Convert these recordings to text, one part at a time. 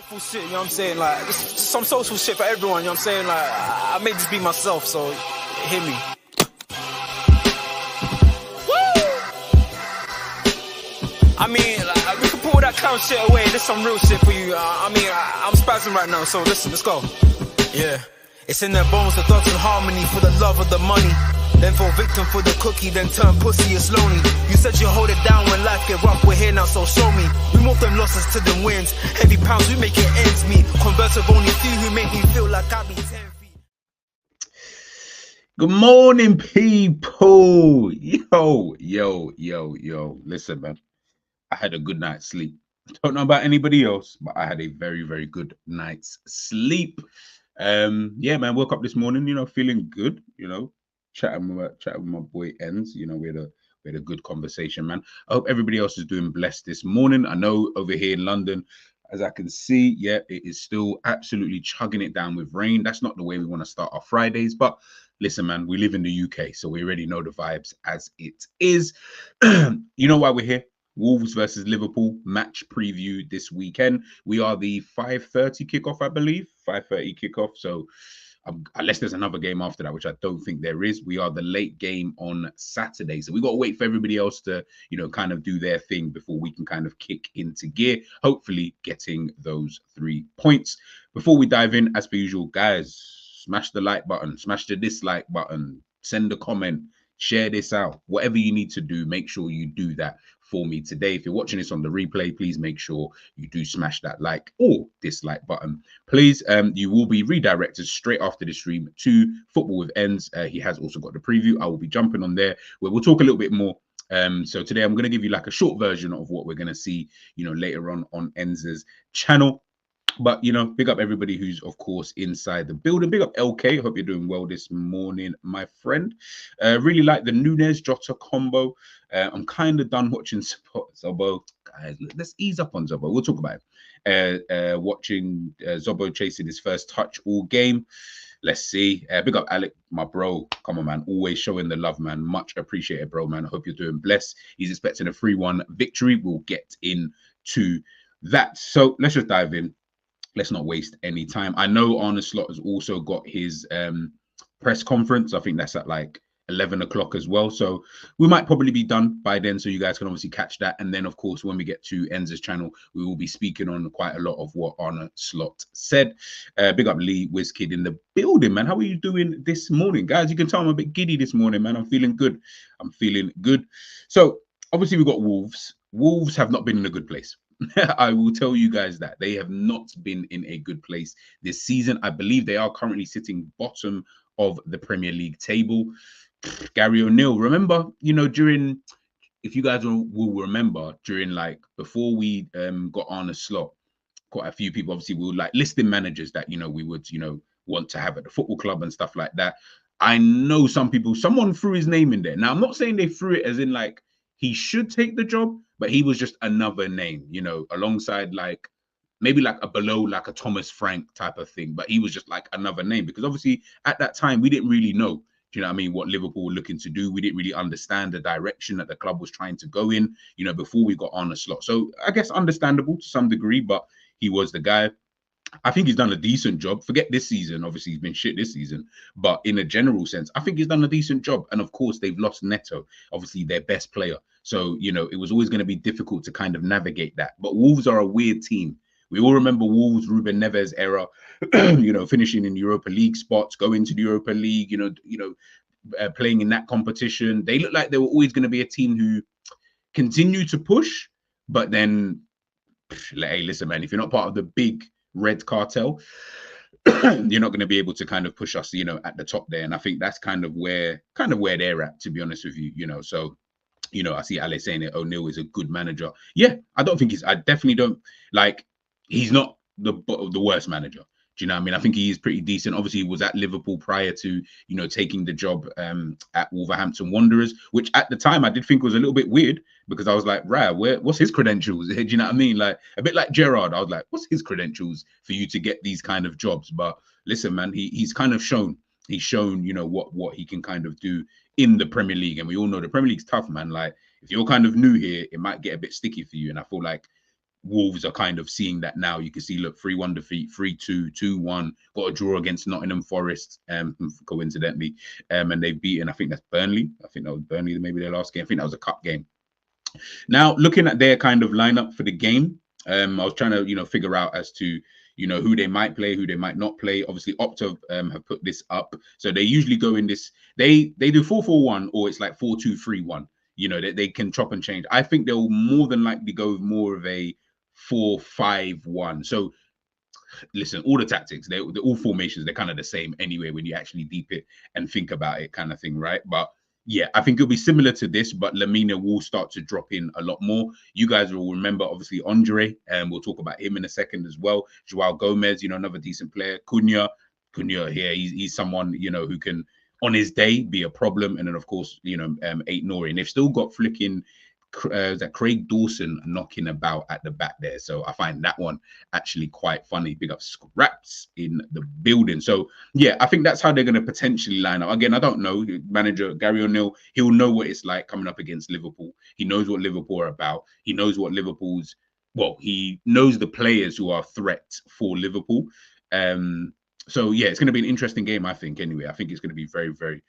Shit, you know what I'm saying? Like, just some social shit for everyone, you know what I'm saying? Like, I made this be myself, so hear me. Woo! I mean, like, we can pull that clown shit away. There's some real shit for you. I'm spazzing right now, so listen, let's go. Yeah. It's in their bones, the thugs in harmony for the love of the money. Then fall victim for the cookie, then turn pussy, it's lonely. You said you hold it down when life get rough, we're here now, so show me. We move them losses to them wins. Heavy pounds, we make it ends meet. Converse with only few who make me feel like I be 10 feet. Good morning, people. Yo. Listen, man. I had a good night's sleep. Don't know about anybody else, but I had a very, very good night's sleep. Yeah, man, woke up this morning, feeling good, chatting with my boy Ends. We had a good conversation, man. I hope everybody else is doing blessed this morning. I know over here in London, as I can see, yeah, it is still absolutely chugging it down with rain. That's not the way we want to start our Fridays, but listen, man, we live in the UK, so we already know the vibes as it is. You know why we're here? Wolves versus Liverpool match preview this weekend. We are the 5:30 kickoff, I believe. 5:30 kickoff. So unless there's another game after that, which I don't think there is, we are the late game on Saturday. So we got to wait for everybody else to, kind of do their thing before we can kind of kick into gear, hopefully getting those 3 points. Before we dive in, as per usual, guys, smash the like button, smash the dislike button, send a comment, share this out. Whatever you need to do, make sure you do that for me today. If you're watching this on the replay, please make sure you do smash that like or dislike button. Please, you will be redirected straight after the stream to Football with Ends. He has also got the preview. I will be jumping on there where we'll talk a little bit more. So today I'm going to give you like a short version of what we're going to see, later on Ends' channel. But, big up everybody who's, of course, inside the building. Big up LK. Hope you're doing well this morning, my friend. Really like the Nunez Jota combo. I'm kind of done watching Zobo. Guys, let's ease up on Zobo. We'll talk about it. Watching Zobo chasing his first touch all game. Let's see. Big up Alec, my bro. Come on, man. Always showing the love, man. Much appreciated, bro, man. I hope you're doing blessed. He's expecting a 3-1 victory. We'll get into that. So let's just dive in. Let's not waste any time. I know Arne Slot has also got his press conference. I think that's at like 11 o'clock as well. So we might probably be done by then. So you guys can obviously catch that. And then, of course, when we get to Ends' channel, we will be speaking on quite a lot of what Arne Slot said. Big up Lee WizKid in the building, man. How are you doing this morning? Guys, you can tell I'm a bit giddy this morning, man. I'm feeling good. So obviously we've got Wolves. Wolves have not been in a good place. I will tell you guys that they have not been in a good place this season. I believe they are currently sitting bottom of the Premier League table. Gary O'Neill, remember, during, if you guys will remember, during like before we got Arne Slot, quite a few people obviously were like listing managers that we would want to have at the football club and stuff like that. I know someone threw his name in there. Now I'm not saying they threw it as in like he should take the job, but he was just another name, alongside like maybe like a below like a Thomas Frank type of thing. But he was just like another name because obviously at that time we didn't really know, what Liverpool were looking to do. We didn't really understand the direction that the club was trying to go in, before we got on a slot. So I guess understandable to some degree, but he was the guy. I think he's done a decent job. Forget this season. Obviously, he's been shit this season. But in a general sense, I think he's done a decent job. And of course, they've lost Neto, obviously their best player. So, it was always going to be difficult to kind of navigate that. But Wolves are a weird team. We all remember Wolves, Ruben Neves era, finishing in Europa League spots, going to the Europa League, playing in that competition. They look like they were always going to be a team who continue to push. But then, hey, listen, man, if you're not part of the big red cartel, you're not going to be able to kind of push us, at the top there. And I think that's kind of where they're at, to be honest with you, So, I see Ale saying that O'Neill is a good manager. Yeah, I definitely don't like, he's not the worst manager. Do you know what I mean? I think he is pretty decent. Obviously, he was at Liverpool prior to, taking the job at Wolverhampton Wanderers, which at the time I did think was a little bit weird because I was like, right, what's his credentials? Do you know what I mean? Like a bit like Gerrard. I was like, what's his credentials for you to get these kind of jobs? But listen, man, he's kind of shown. He's shown, what he can kind of do in the Premier League. And we all know the Premier League's tough, man. Like if you're kind of new here, it might get a bit sticky for you. And I feel like Wolves are kind of seeing that now. You can see, look, 3-1 defeat, 3-2, 2-1, got a draw against Nottingham Forest, coincidentally, and they've beaten, I think that's Burnley. I think that was Burnley, maybe their last game. I think that was a cup game. Now, looking at their kind of lineup for the game, I was trying to, figure out as to, who they might play, who they might not play. Obviously, Opta have put this up. So they usually go in this, they do 4-4-1 or it's like 4-2-3-1. They can chop and change. I think they'll more than likely go with more of a 4-5-1. So listen, all the tactics, they're all formations, they're kind of the same anyway when you actually deep it and think about it, kind of thing, right? But yeah, I think it'll be similar to this, but Lamina will start to drop in a lot more. You guys will remember, obviously, Andre, and we'll talk about him in a second as well. Joao Gomez, another decent player. Cunha here, he's someone, who can, on his day, be a problem. And then, of course, Eight Nori. And they've still got flicking that Craig Dawson knocking about at the back there. So I find that one actually quite funny. Big up Scraps in the building. So yeah, I think that's how they're going to potentially line up. Again, I don't know. Manager Gary O'Neill, he'll know what it's like coming up against Liverpool. He knows what Liverpool are about. He knows what he knows the players who are threats for Liverpool. So yeah, it's going to be an interesting game, I think. Anyway, I think it's going to be very, very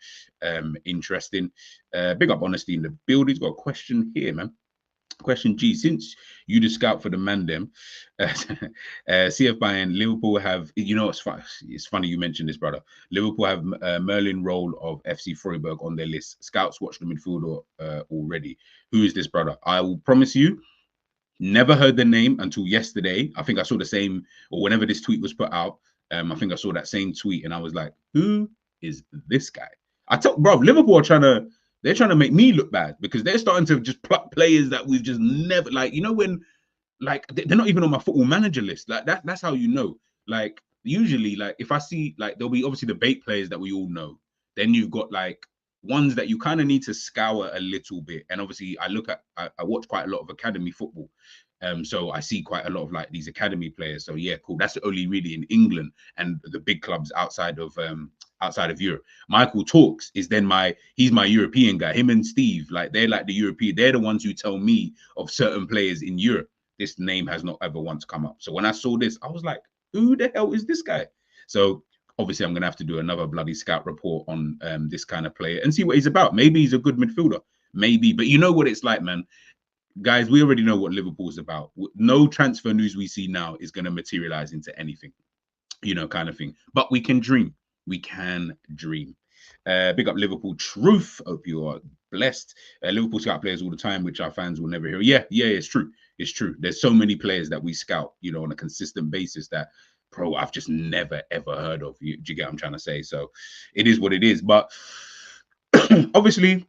interesting. Big up Honesty in the build. He's got a question here, man. Question G: since you the scout for the Mandem, CF Bayern, Liverpool have, it's funny you mentioned this, brother. Liverpool have Merlin Roll of FC Freiburg on their list. Scouts watch the midfielder already. Who is this brother? I will promise you, never heard the name until yesterday. I think I saw the same, or whenever this tweet was put out. I think I saw that same tweet and I was like, who is this guy? I told, bro, Liverpool are they're trying to make me look bad because they're starting to just pluck players that we've just never, when, they're not even on my football manager list. Like that's how like, usually, like, if I see, like, there'll be obviously the bait players that we all know. Then you've got, like, ones that you kind of need to scour a little bit. And obviously, I watch quite a lot of academy football. So I see quite a lot of, like, these academy players. So yeah, cool. That's only really in England and the big clubs outside of Europe. Michael Talks is then he's my European guy. Him and Steve, like, they're like the European. They're the ones who tell me of certain players in Europe. This name has not ever once come up. So when I saw this, I was like, who the hell is this guy? So obviously I'm going to have to do another bloody scout report on this kind of player and see what he's about. Maybe he's a good midfielder. Maybe. But you know what it's like, man. Guys, we already know what Liverpool's about. No transfer news we see now is going to materialize into anything, kind of thing. But we can dream. We can dream. Big up Liverpool Truth. Hope you are blessed. Liverpool scout players all the time, which our fans will never hear. Yeah, it's true. It's true. There's so many players that we scout, on a consistent basis that, bro, I've just never, ever heard of. Do you get what I'm trying to say? So it is what it is. But obviously,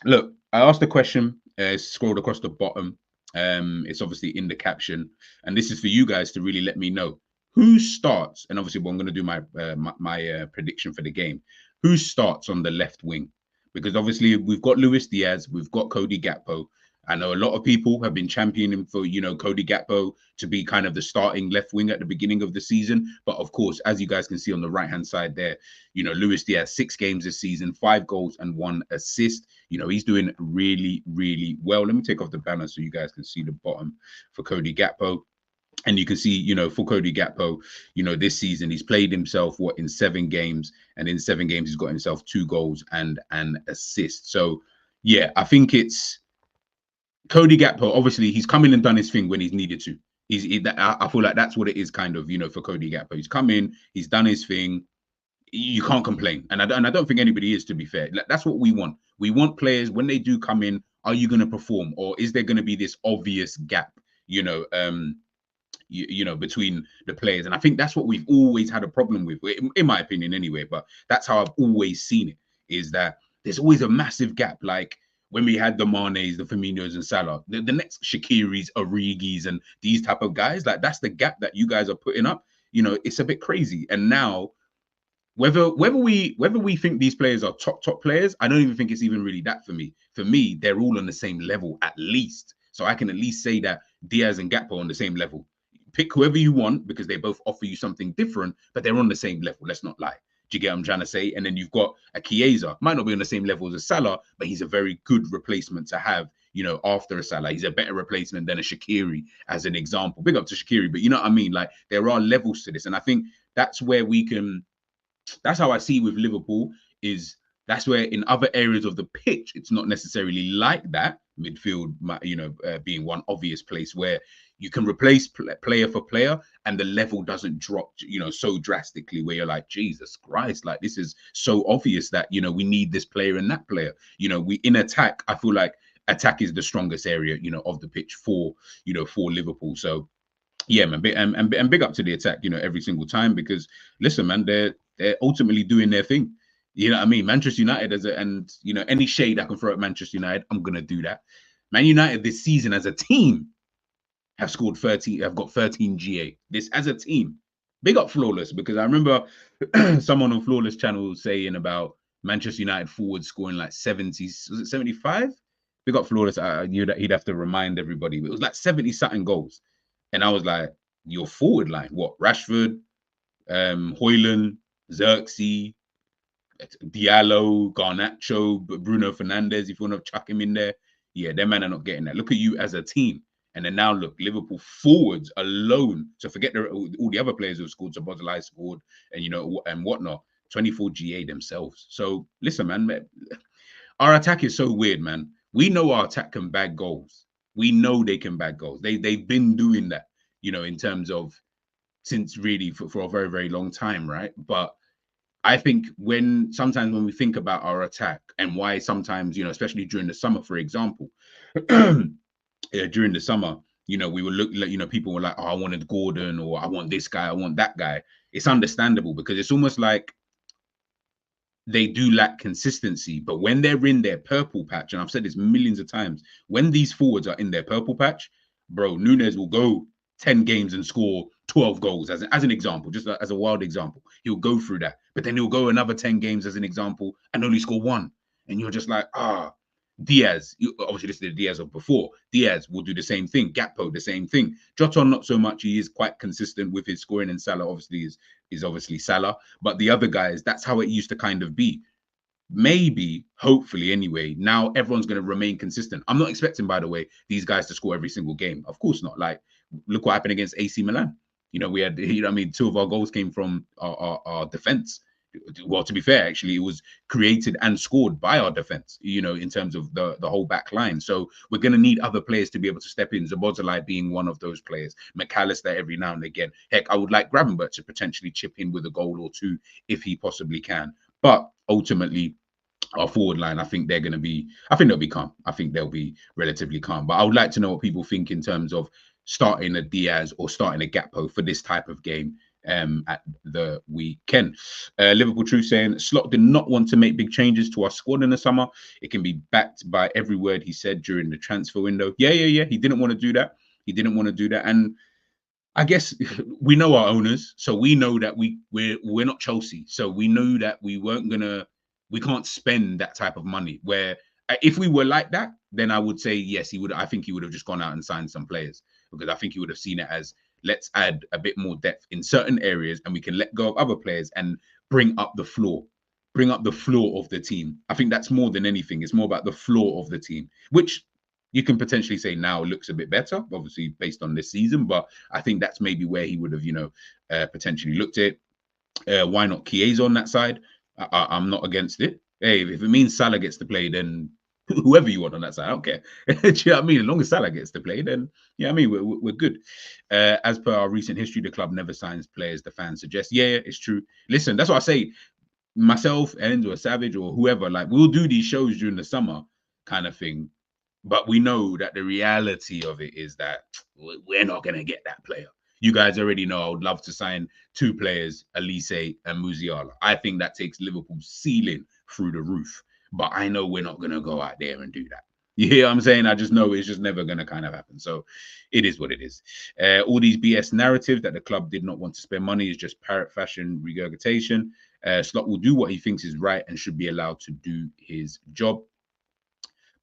look, I asked the question. Scrolled across the bottom. It's obviously in the caption, and this is for you guys to really let me know who starts. And obviously, I'm going to do my prediction for the game. Who starts on the left wing? Because obviously, we've got Luis Diaz, we've got Cody Gakpo. I know a lot of people have been championing for, Cody Gakpo to be kind of the starting left wing at the beginning of the season. But of course, as you guys can see on the right-hand side there, Luis Diaz, 6 games this season, 5 goals and 1 assist. He's doing really, really well. Let me take off the banner so you guys can see the bottom for Cody Gakpo. And you can see, for Cody Gakpo, this season he's played himself, in 7 games. And in 7 games, he's got himself 2 goals and an assist. So, yeah, I think it's Cody Gakpo. Obviously, he's come in and done his thing when he's needed to. I feel like that's what it is kind of, for Cody Gakpo. He's come in, he's done his thing. You can't complain. And I don't think anybody is, to be fair. That's what we want. We want players, when they do come in, are you going to perform? Or is there going to be this obvious gap, between the players? And I think that's what we've always had a problem with, in my opinion anyway. But that's how I've always seen it, is that there's always a massive gap. Like when we had the Manes, the Firminos and Salah, the next Shaqiris, Origis and these type of guys, like that's the gap that you guys are putting up. It's a bit crazy. And now, whether we think these players are top players, I don't even think it's even really that for me. For me, they're all on the same level at least. So I can at least say that Diaz and Gakpo are on the same level. Pick whoever you want because they both offer you something different, but they're on the same level. Let's not lie. Do you get what I'm trying to say? And then you've got a Chiesa, might not be on the same level as a Salah, but he's a very good replacement to have, you know, after a Salah. He's a better replacement than a Shaqiri, as an example. Big up to Shaqiri, but you know what I mean? Like, there are levels to this. And I think that's where we can, that's how I see with Liverpool, is that's where in other areas of the pitch, it's not necessarily like that. Midfield, you know, being one obvious place where you can replace player for player and the level doesn't drop, you know, so drastically where you're like, Jesus Christ, like this is so obvious that, you know, we need this player and that player. You know, we in attack, I feel like attack is the strongest area, you know, of the pitch for, you know, for Liverpool. So yeah, man, and big up to the attack, you know, every single time, because listen, man, they're ultimately doing their thing. You know what I mean? Manchester United and you know, any shade I can throw at Manchester United, I'm gonna do that. Man United this season as a team have scored 30, have got 13 GA. This as a team. Big up Flawless, because I remember someone on Flawless channel saying about Manchester United forward scoring like 70, was it 75? Big up Flawless. He'd have to remind everybody, but it was like 70 something goals. And I was like, your forward line, what? Rashford, Hoyland, Xerxes, Diallo, Garnacho, Bruno Fernandes, if you want to chuck him in there. Yeah, them men are not getting that. Look at you as a team. And then now look, Liverpool forwards alone. So forget all the other players who scored. So Bozalai scored and, you know, and whatnot. 24 GA themselves. So listen, man, our attack is so weird, man. We know our attack can bag goals. We know they can bag goals. They've been doing that, you know, in terms of since really for a very, very long time, right? But I think sometimes when we think about our attack and why sometimes, you know, especially during the summer, for example, during the summer, you know, we would look like, you know, people were like, oh, I wanted Gordon, or I want this guy, I want that guy. It's understandable because it's almost like they do lack consistency. But when they're in their purple patch, and I've said this millions of times, when these forwards are in their purple patch, bro, Nunes will go 10 games and score 12 goals as an example, just as a wild example. He'll go through that, but then he'll go another 10 games as an example and only score one. And you're just like, Diaz, obviously this is the Diaz of before. Diaz will do the same thing. Gakpo, the same thing. Jota, not so much. He is quite consistent with his scoring, and Salah obviously is obviously Salah. But the other guys, that's how it used to kind of be. Maybe, hopefully anyway, now everyone's going to remain consistent. I'm not expecting, by the way, these guys to score every single game. Of course not. Like, look what happened against AC Milan. You know, we had, you know, I mean, 2 of our goals came from our defense. Well, to be fair, actually, it was created and scored by our defense, you know, in terms of the whole back line. So we're going to need other players to be able to step in. Zabozalai being one of those players. McAllister every now and again. Heck, I would like Gravenberch to potentially chip in with a goal or two if he possibly can. But ultimately, our forward line, I think they're going to be, I think they'll be calm. I think they'll be relatively calm. But I would like to know what people think in terms of starting a Diaz or starting a Gakpo for this type of game at the weekend. Liverpool Truth saying Slot did not want to make big changes to our squad in the summer. It can be backed by every word he said during the transfer window. Yeah. He didn't want to do that. And I guess we know our owners, so we know that we're not Chelsea. So we know that we can't spend that type of money. Where if we were like that, then I would say yes, he would. I think he would have just gone out and signed some players, because I think he would have seen it as, let's add a bit more depth in certain areas and we can let go of other players and bring up the floor of the team. I think that's more than anything. It's more about the floor of the team, which you can potentially say now looks a bit better, obviously based on this season. But I think that's maybe where he would have, you know, potentially looked at. Why not Chiesa on that side? I'm not against it. Hey, if it means Salah gets to play, then whoever you want on that side, I don't care. Do you know what I mean? As long as Salah gets to play, then yeah, I mean we're good. As per our recent history, the club never signs players the fans suggest. Yeah, it's true. Listen, that's what I say. Myself, Enz, or Savage, or whoever, like, we'll do these shows during the summer, kind of thing. But we know that the reality of it is that we're not going to get that player. You guys already know I would love to sign 2 players, Elise and Musiala. I think that takes Liverpool's ceiling through the roof. But I know we're not going to go out there and do that. You hear what I'm saying? I just know it's just never going to kind of happen. So it is what it is. All these BS narratives that the club did not want to spend money is just parrot fashion regurgitation. Slot will do what he thinks is right and should be allowed to do his job.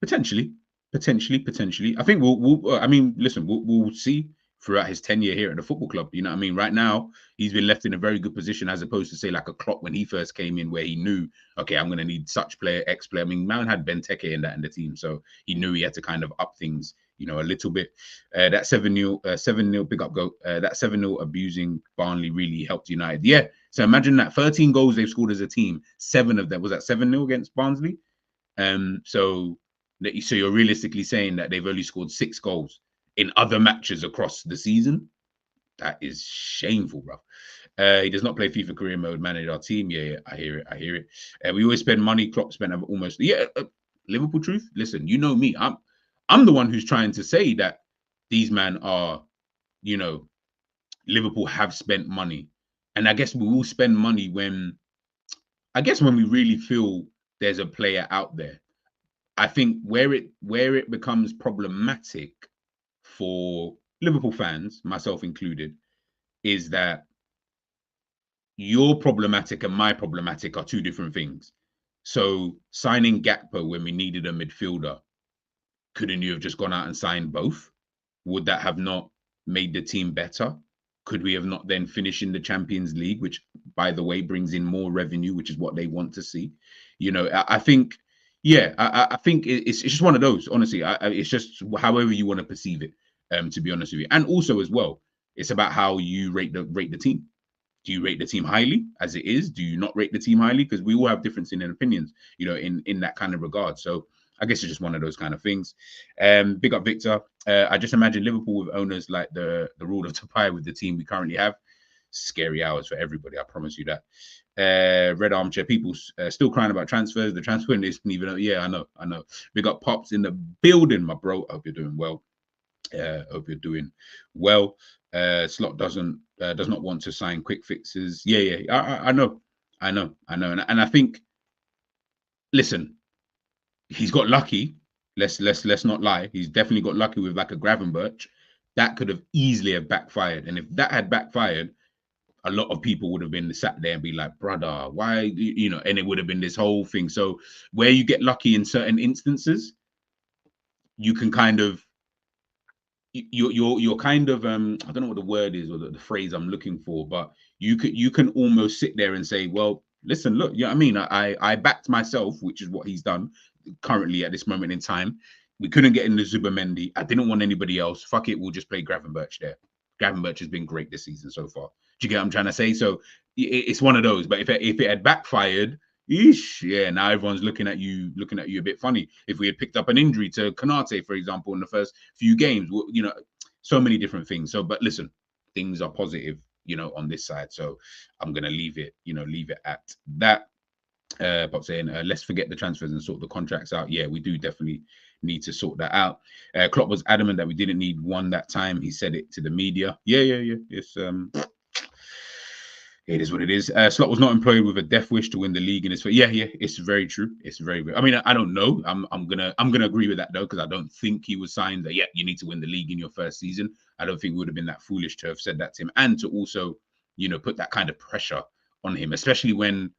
Potentially. I think we'll I mean, listen, we'll see. throughout his tenure here at the football club. You know what I mean? Right now, he's been left in a very good position as opposed to, say, like a Klopp when he first came in, where he knew, okay, I'm going to need such player, X player. I mean, man had Benteke in the team, so he knew he had to kind of up things, you know, a little bit. That 7-0, big up go. That 7-0 abusing Barnley really helped United. Yeah. So imagine that 13 goals they've scored as a team, 7 of them was that 7-0 against Barnsley. So you're realistically saying that they've only scored 6 goals in other matches across the season. That is shameful, bro. He does not play FIFA career mode, manage our team. Yeah, I hear it. We always spend money. Klopp spent almost. Liverpool truth. Listen, you know me. I'm the one who's trying to say that these men are, you know, Liverpool have spent money, and I guess we will spend money when we really feel there's a player out there. I think where it becomes problematic for Liverpool fans, myself included, is that your problematic and my problematic are 2 different things. So signing Gakpo when we needed a midfielder, couldn't you have just gone out and signed both? Would that have not made the team better? Could we have not then finished in the Champions League, which, by the way, brings in more revenue, which is what they want to see? You know, I think, I think it's just one of those. Honestly, it's just however you want to perceive it. To be honest with you, and also as well, it's about how you rate the team. Do you rate the team highly as it is? Do you not rate the team highly? Because we all have difference in opinions, you know, in that kind of regard. So I guess it's just one of those kind of things. Big up Victor. I just imagine Liverpool with owners like the rule of Tapai with the team we currently have. Scary hours for everybody, I promise you that. Red Armchair, people still crying about transfers. The transfer isn't even. Yeah, I know. Big up Pops in the building, my bro. I hope you're doing well. Hope you're doing well. Slot does not want to sign quick fixes. I know, and I think, listen, he's got lucky. Let's not lie. He's definitely got lucky with like a Gravenberch. That could have easily have backfired, and if that had backfired, a lot of people would have been sat there and be like, brother, why, you know, and it would have been this whole thing. So where you get lucky in certain instances, you can kind of, you're kind of I don't know what the word is or the phrase I'm looking for, but you can almost sit there and say, well, listen, look, you know what I mean? I backed myself, which is what he's done currently at this moment in time. We couldn't get in the Zubimendi. I didn't want anybody else. Fuck it, we'll just play Gravenberch there. Gravenberch has been great this season so far. Do you get what I'm trying to say? So it's one of those. But if it had backfired, now everyone's looking at you a bit funny. If we had picked up an injury to Konate, for example, in the first few games, you know, so many different things. So, but listen, things are positive, you know, on this side. So I'm gonna leave it at that. Pop saying, let's forget the transfers and sort the contracts out. Yeah, we do definitely need to sort that out. Klopp was adamant that we didn't need one that time. He said it to the media. Yeah. It's it is what it is. Slot was not employed with a death wish to win the league in his. Yeah, it's very true. It's very. I mean, I don't know. I'm gonna agree with that though, because I don't think he was signed that. Yeah, you need to win the league in your first season. I don't think we would have been that foolish to have said that to him, and to also, you know, put that kind of pressure on him, especially when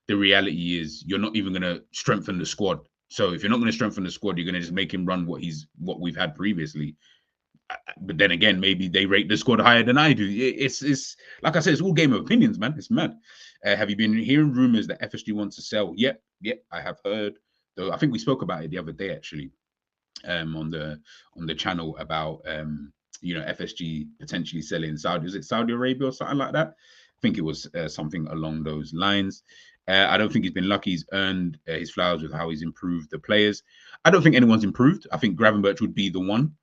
the reality is you're not even gonna strengthen the squad. So if you're not gonna strengthen the squad, you're gonna just make him run what we've had previously. But then again, maybe they rate the squad higher than I do. It's like I said, it's all game of opinions, man. It's mad. Have you been hearing rumors that FSG wants to sell? Yep, I have heard. Though I think we spoke about it the other day actually, on the channel about you know, FSG potentially selling Saudi. Is it Saudi Arabia or something like that? I think it was something along those lines. I don't think he's been lucky. He's earned his flowers with how he's improved the players. I don't think anyone's improved. I think Gravenberch would be the one.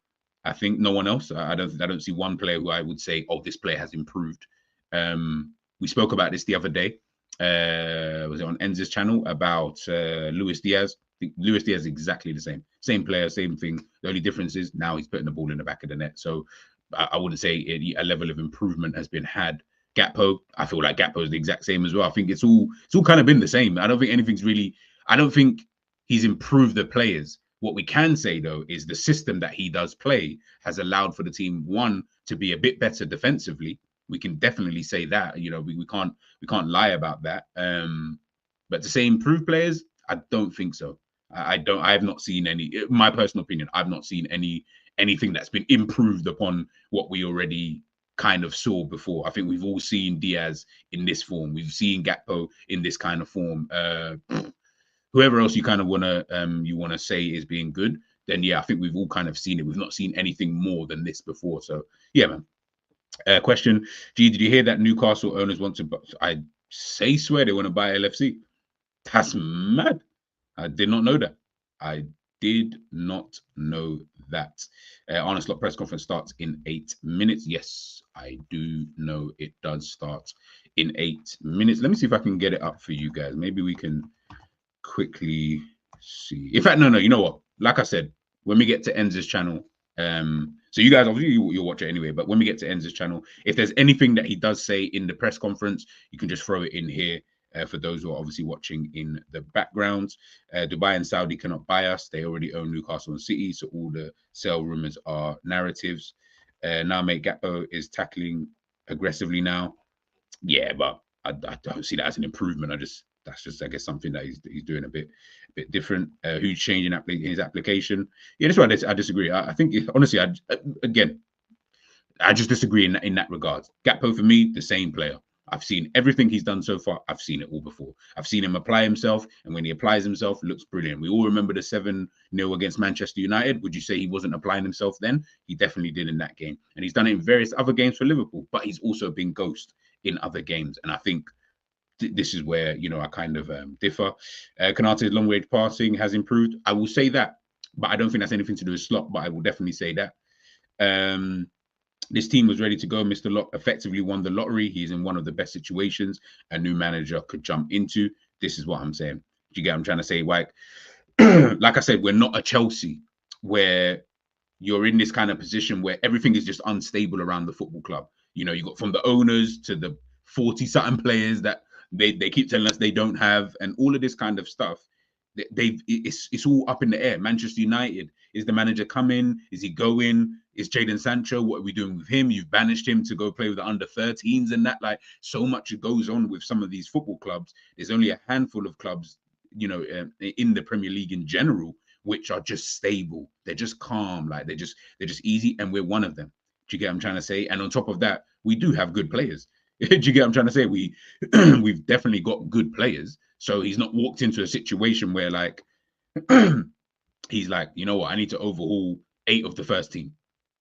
I think no one else. I don't see one player who I would say, oh, this player has improved. We spoke about this the other day. Was it on Enzo's channel about Luis Diaz? I think Luis Diaz is exactly the same player, same thing. The only difference is now he's putting the ball in the back of the net. So I wouldn't say a level of improvement has been had. Gakpo, I feel like Gakpo is the exact same as well. I think it's all kind of been the same. I don't think anything's really. I don't think he's improved the players. What we can say, though, is the system that he does play has allowed for the team, one, to be a bit better defensively. We can definitely say that. You know, we can't lie about that. But to say improve players, I don't think so. I have not seen any. My personal opinion, I've not seen any anything that's been improved upon what we already kind of saw before. I think we've all seen Diaz in this form. We've seen Gakpo in this kind of form. Whoever else you kind of wanna say is being good, then yeah, I think we've all kind of seen it. We've not seen anything more than this before. So yeah, man. Question: G, did you hear that Newcastle owners want to? I swear they want to buy LFC. That's mad. I did not know that. I did not know that. Arne Slot press conference starts in 8 minutes. Yes, I do know it does start in 8 minutes. Let me see if I can get it up for you guys. Maybe we can quickly see. In fact, no. You know what? Like I said, when we get to Enzo's channel, so you guys obviously you'll watch it anyway. But when we get to Enzo's channel, if there's anything that he does say in the press conference, you can just throw it in here. For those who are obviously watching in the background, Dubai and Saudi cannot buy us. They already own Newcastle and City, so all the sell rumors are narratives. Now, mate, Gakpo is tackling aggressively now. Yeah, but I don't see that as an improvement. That's just I guess something that he's doing a bit different. Who's changing his application? Yeah, that's why I disagree. I think honestly, I just disagree in that regard. Gakpo for me, the same player. I've seen everything he's done so far. I've seen it all before. I've seen him apply himself, and when he applies himself, it looks brilliant. We all remember the 7-0 against Manchester United. Would you say he wasn't applying himself then? He definitely did in that game, and he's done it in various other games for Liverpool. But he's also been ghost in other games, and I think this is where I kind of differ. Konate's long-range passing has improved. I will say that, but I don't think that's anything to do with Slot. But I will definitely say that. This team was ready to go. Mr. Locke effectively won the lottery. He's in one of the best situations a new manager could jump into. This is what I'm saying. Do you get what I'm trying to say? Like I said, we're not a Chelsea where you're in this kind of position where everything is just unstable around the football club. You got from the owners to the 40-something players that they keep telling us they don't have, and all of this kind of stuff. It's all up in the air. Manchester United, is the manager coming? Is he going? Is Jadon Sancho? What are we doing with him? You've banished him to go play with the under-13s and that. Like, so much goes on with some of these football clubs. There's only a handful of clubs, in the Premier League in general, which are just stable. They're just calm. Like they're just easy, and we're one of them. Do you get what I'm trying to say? And on top of that, we do have good players. Do you get what I'm trying to say? We've definitely got good players. So he's not walked into a situation where like he's like, you know what, I need to overhaul 8 of the first team.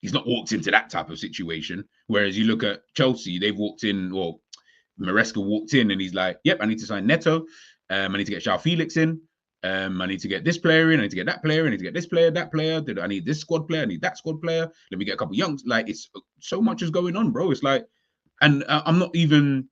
He's not walked into that type of situation. Whereas you look at Chelsea, they've walked in, or Maresca walked in and he's like, yep, I need to sign Neto. I need to get João Felix in. I need to get this player in. I need to get that player. I need to get this player, that player. I need this squad player. I need that squad player. Let me get a couple youngs. Like, it's so much is going on, bro. It's like, and I'm not even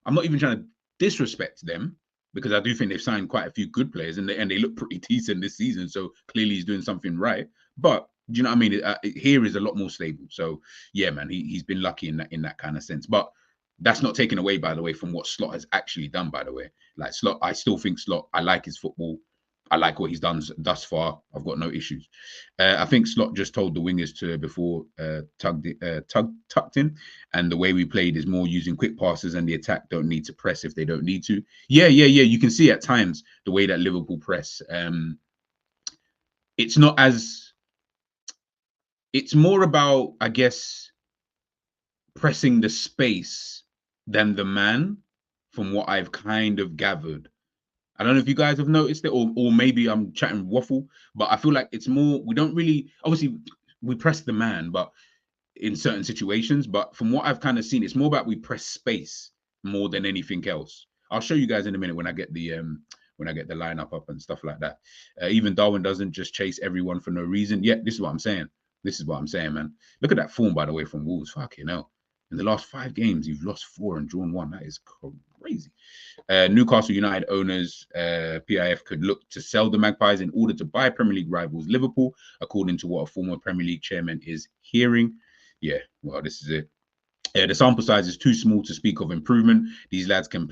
trying to disrespect them, because I do think they've signed quite a few good players and they look pretty decent this season. So clearly he's doing something right. But do you know what I mean? Here is a lot more stable. So yeah, man, he's been lucky in that kind of sense. But that's not taken away, by the way, from what Slot has actually done, by the way. Like Slot, I still think Slot, I like his football. I like what he's done thus far. I've got no issues. I think Slot just told the wingers to before tucked in, and the way we played is more using quick passes, and the attack don't need to press if they don't need to. Yeah. You can see at times the way that Liverpool press. It's not as. It's more about, I guess, pressing the space than the man, from what I've kind of gathered. I don't know if you guys have noticed it, or maybe I'm chatting waffle, but I feel like it's more, we don't really, obviously we press the man, but in certain situations, but from what I've kind of seen, it's more about we press space more than anything else. I'll show you guys in a minute when I get the lineup up and stuff like that. Even Darwin doesn't just chase everyone for no reason. Yeah, this is what I'm saying. Man. Look at that form, by the way, from Wolves. Fucking hell. In the last 5 games, you've lost 4 and drawn 1. That is crazy. Newcastle United owners, PIF, could look to sell the Magpies in order to buy Premier League rivals Liverpool, according to what a former Premier League chairman is hearing. Yeah, well, this is it. The sample size is too small to speak of improvement. These lads can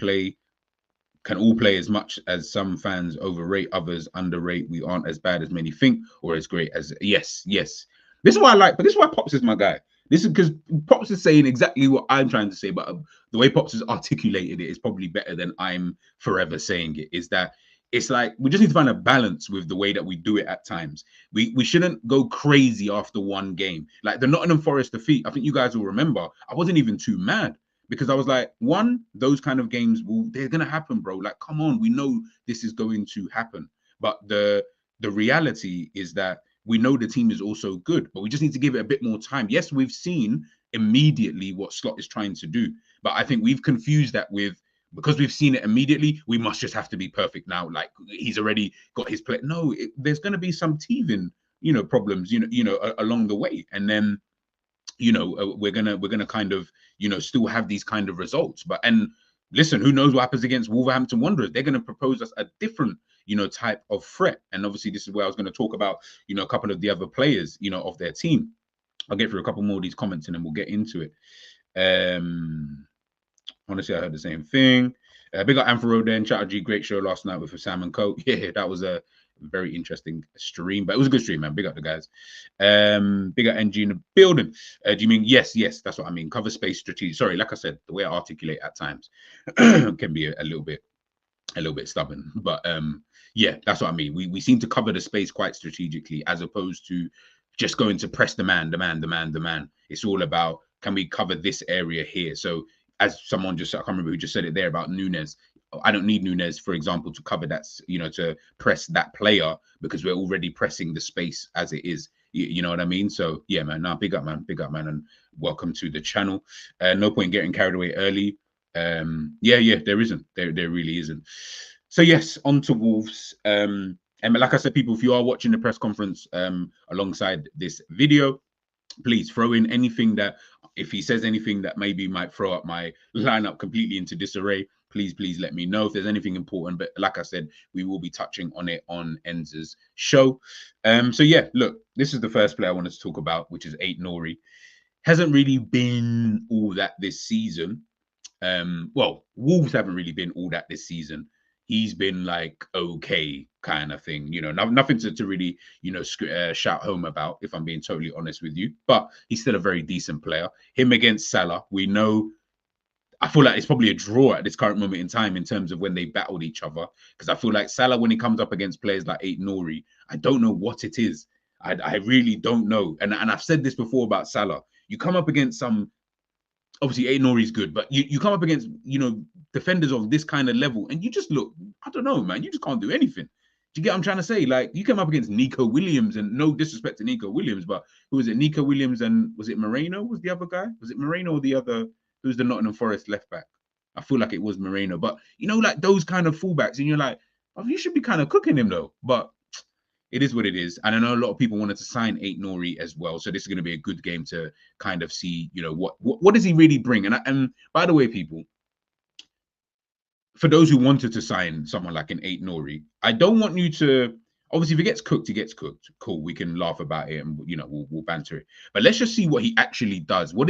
all play as much as some fans overrate, others underrate. We aren't as bad as many think, or as great as... Yes. This is why I like, but this is why Pops is my guy. This is because Pops is saying exactly what I'm trying to say, but the way Pops has articulated it is probably better than I'm forever saying it. Is that it's like we just need to find a balance with the way that we do it at times. We shouldn't go crazy after one game. Like the Nottingham Forest defeat, I think you guys will remember, I wasn't even too mad because I was like, one, those kind of games they're gonna happen, bro. Like, come on, we know this is going to happen. But the reality is that we know the team is also good, but we just need to give it a bit more time. Yes, we've seen immediately what Slot is trying to do, but I think we've confused that with, because we've seen it immediately, we must just have to be perfect now. Like he's already got his play. No, there's going to be some teething, problems, along the way, and then, we're gonna kind of, still have these kind of results. But and listen, who knows what happens against Wolverhampton Wanderers? They're going to propose us a different, type of threat. And obviously, this is where I was going to talk about, a couple of the other players, of their team. I'll get through a couple more of these comments and then we'll get into it. Honestly, I heard the same thing. Big up Anthro then. Chat G, great show last night with Sam and Co. Yeah, that was a very interesting stream, but it was a good stream, man. Big up the guys. Big up NG in the building. Do you mean yes? That's what I mean. Cover space strategy. Sorry, like I said, the way I articulate at times can be a little bit stubborn, but yeah, that's what I mean. We seem to cover the space quite strategically as opposed to just going to press the man. It's all about, can we cover this area here? So as someone just, I can't remember who just said it there about Nunes. I don't need Nunes, for example, to cover that, to press that player, because we're already pressing the space as it is. You know what I mean? So yeah, man. Nah, big up, man, and welcome to the channel. No point getting carried away early. Yeah, there isn't. There really isn't. So yes, on to Wolves. And like I said, people, if you are watching the press conference alongside this video, please throw in anything that, if he says anything that maybe might throw up my lineup completely into disarray, please let me know if there's anything important. But like I said, we will be touching on it on Enz's show. So yeah, look, this is the first player I wanted to talk about, which is Ait-Nouri. Hasn't really been all that this season. Well, Wolves haven't really been all that this season. He's been like okay kind of thing, nothing to really, shout home about, if I'm being totally honest with you. But he's still a very decent player. Him against Salah, we know. I feel like it's probably a draw at this current moment in time in terms of when they battled each other, because I feel like Salah, when he comes up against players like Ait-Nouri, I don't know what it is. I really don't know. And I've said this before about Salah. You come up against some, obviously Ait-Nouri's good, but you come up against, defenders of this kind of level, and you just look, I don't know, man, you just can't do anything. Do you get what I'm trying to say? Like, you come up against Nico Williams, and no disrespect to Nico Williams, but who was it? Nico Williams, and was it Moreno was the other guy? Was it Moreno or the other, who's the Nottingham Forest left back? I feel like it was Moreno, but like those kind of fullbacks, and you're like, oh, you should be kind of cooking him though. But it is what it is. And I know a lot of people wanted to sign Ait-Nouri as well. So this is going to be a good game to kind of see, what does he really bring? And by the way, people, for those who wanted to sign someone like an Ait-Nouri, I don't want you to, obviously, if he gets cooked, he gets cooked. Cool. We can laugh about it and, we'll banter it. But let's just see what he actually does. What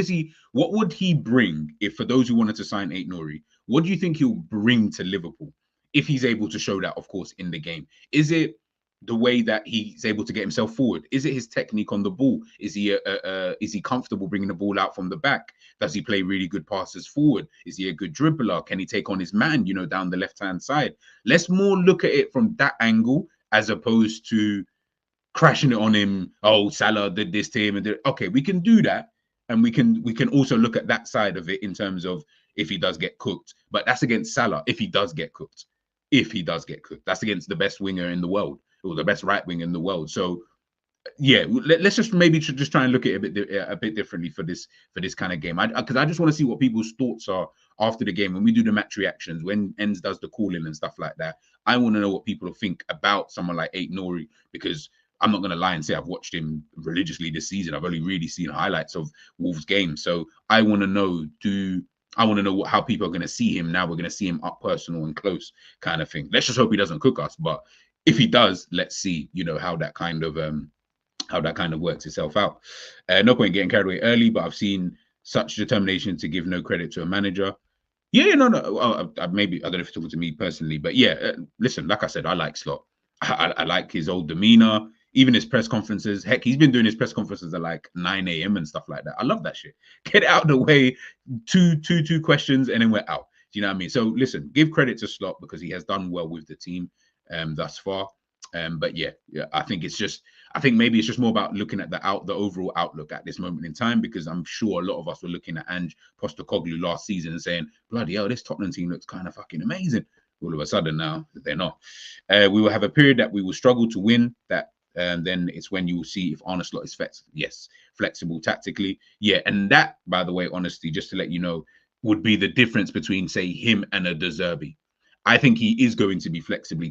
would he bring, if, for those who wanted to sign Ait-Nouri, what do you think he'll bring to Liverpool if he's able to show that, of course, in the game? Is it the way that he's able to get himself forward? Is it his technique on the ball? Is he comfortable bringing the ball out from the back? Does he play really good passes forward? Is he a good dribbler? Can he take on his man, down the left-hand side? Let's more look at it from that angle, as opposed to crashing it on him. Oh, Salah did this to him. And okay, we can do that. And we can also look at that side of it in terms of if he does get cooked. But that's against Salah, if he does get cooked. That's against the best winger in the world, or the best right wing in the world. So yeah, let's just maybe just try and look at it a bit differently for this kind of game. Because I just want to see what people's thoughts are after the game when we do the match reactions, when Enz does the calling and stuff like that. I want to know what people think about someone like Ait-Nouri, because I'm not going to lie and say I've watched him religiously this season. I've only really seen highlights of Wolves games. So I want to know, how people are going to see him now. We're going to see him up personal and close kind of thing. Let's just hope he doesn't cook us. But if he does, let's see, how that kind of works itself out. No point getting carried away early, but I've seen such determination to give no credit to a manager. Yeah, no. Well, maybe, I don't know if you're talking to me personally, but yeah, listen, like I said, I like Slot. I like his old demeanor, even his press conferences. Heck, he's been doing his press conferences at like 9 a.m. and stuff like that. I love that shit. Get it out of the way, two questions, and then we're out. Do you know what I mean? So listen, give credit to Slot, because he has done well with the team. thus far. But yeah, I think maybe it's just more about looking at the overall outlook at this moment in time, because I'm sure a lot of us were looking at Ange Postecoglou last season and saying, bloody hell, this Tottenham team looks kind of fucking amazing. All of a sudden now they're not. We will have a period that we will struggle to win. That then it's when you will see if Arne Slot is flexible tactically. Yeah, and that, by the way, honestly, just to let you know, would be the difference between, say, him and a De Zerbi. I think he is going to be flexible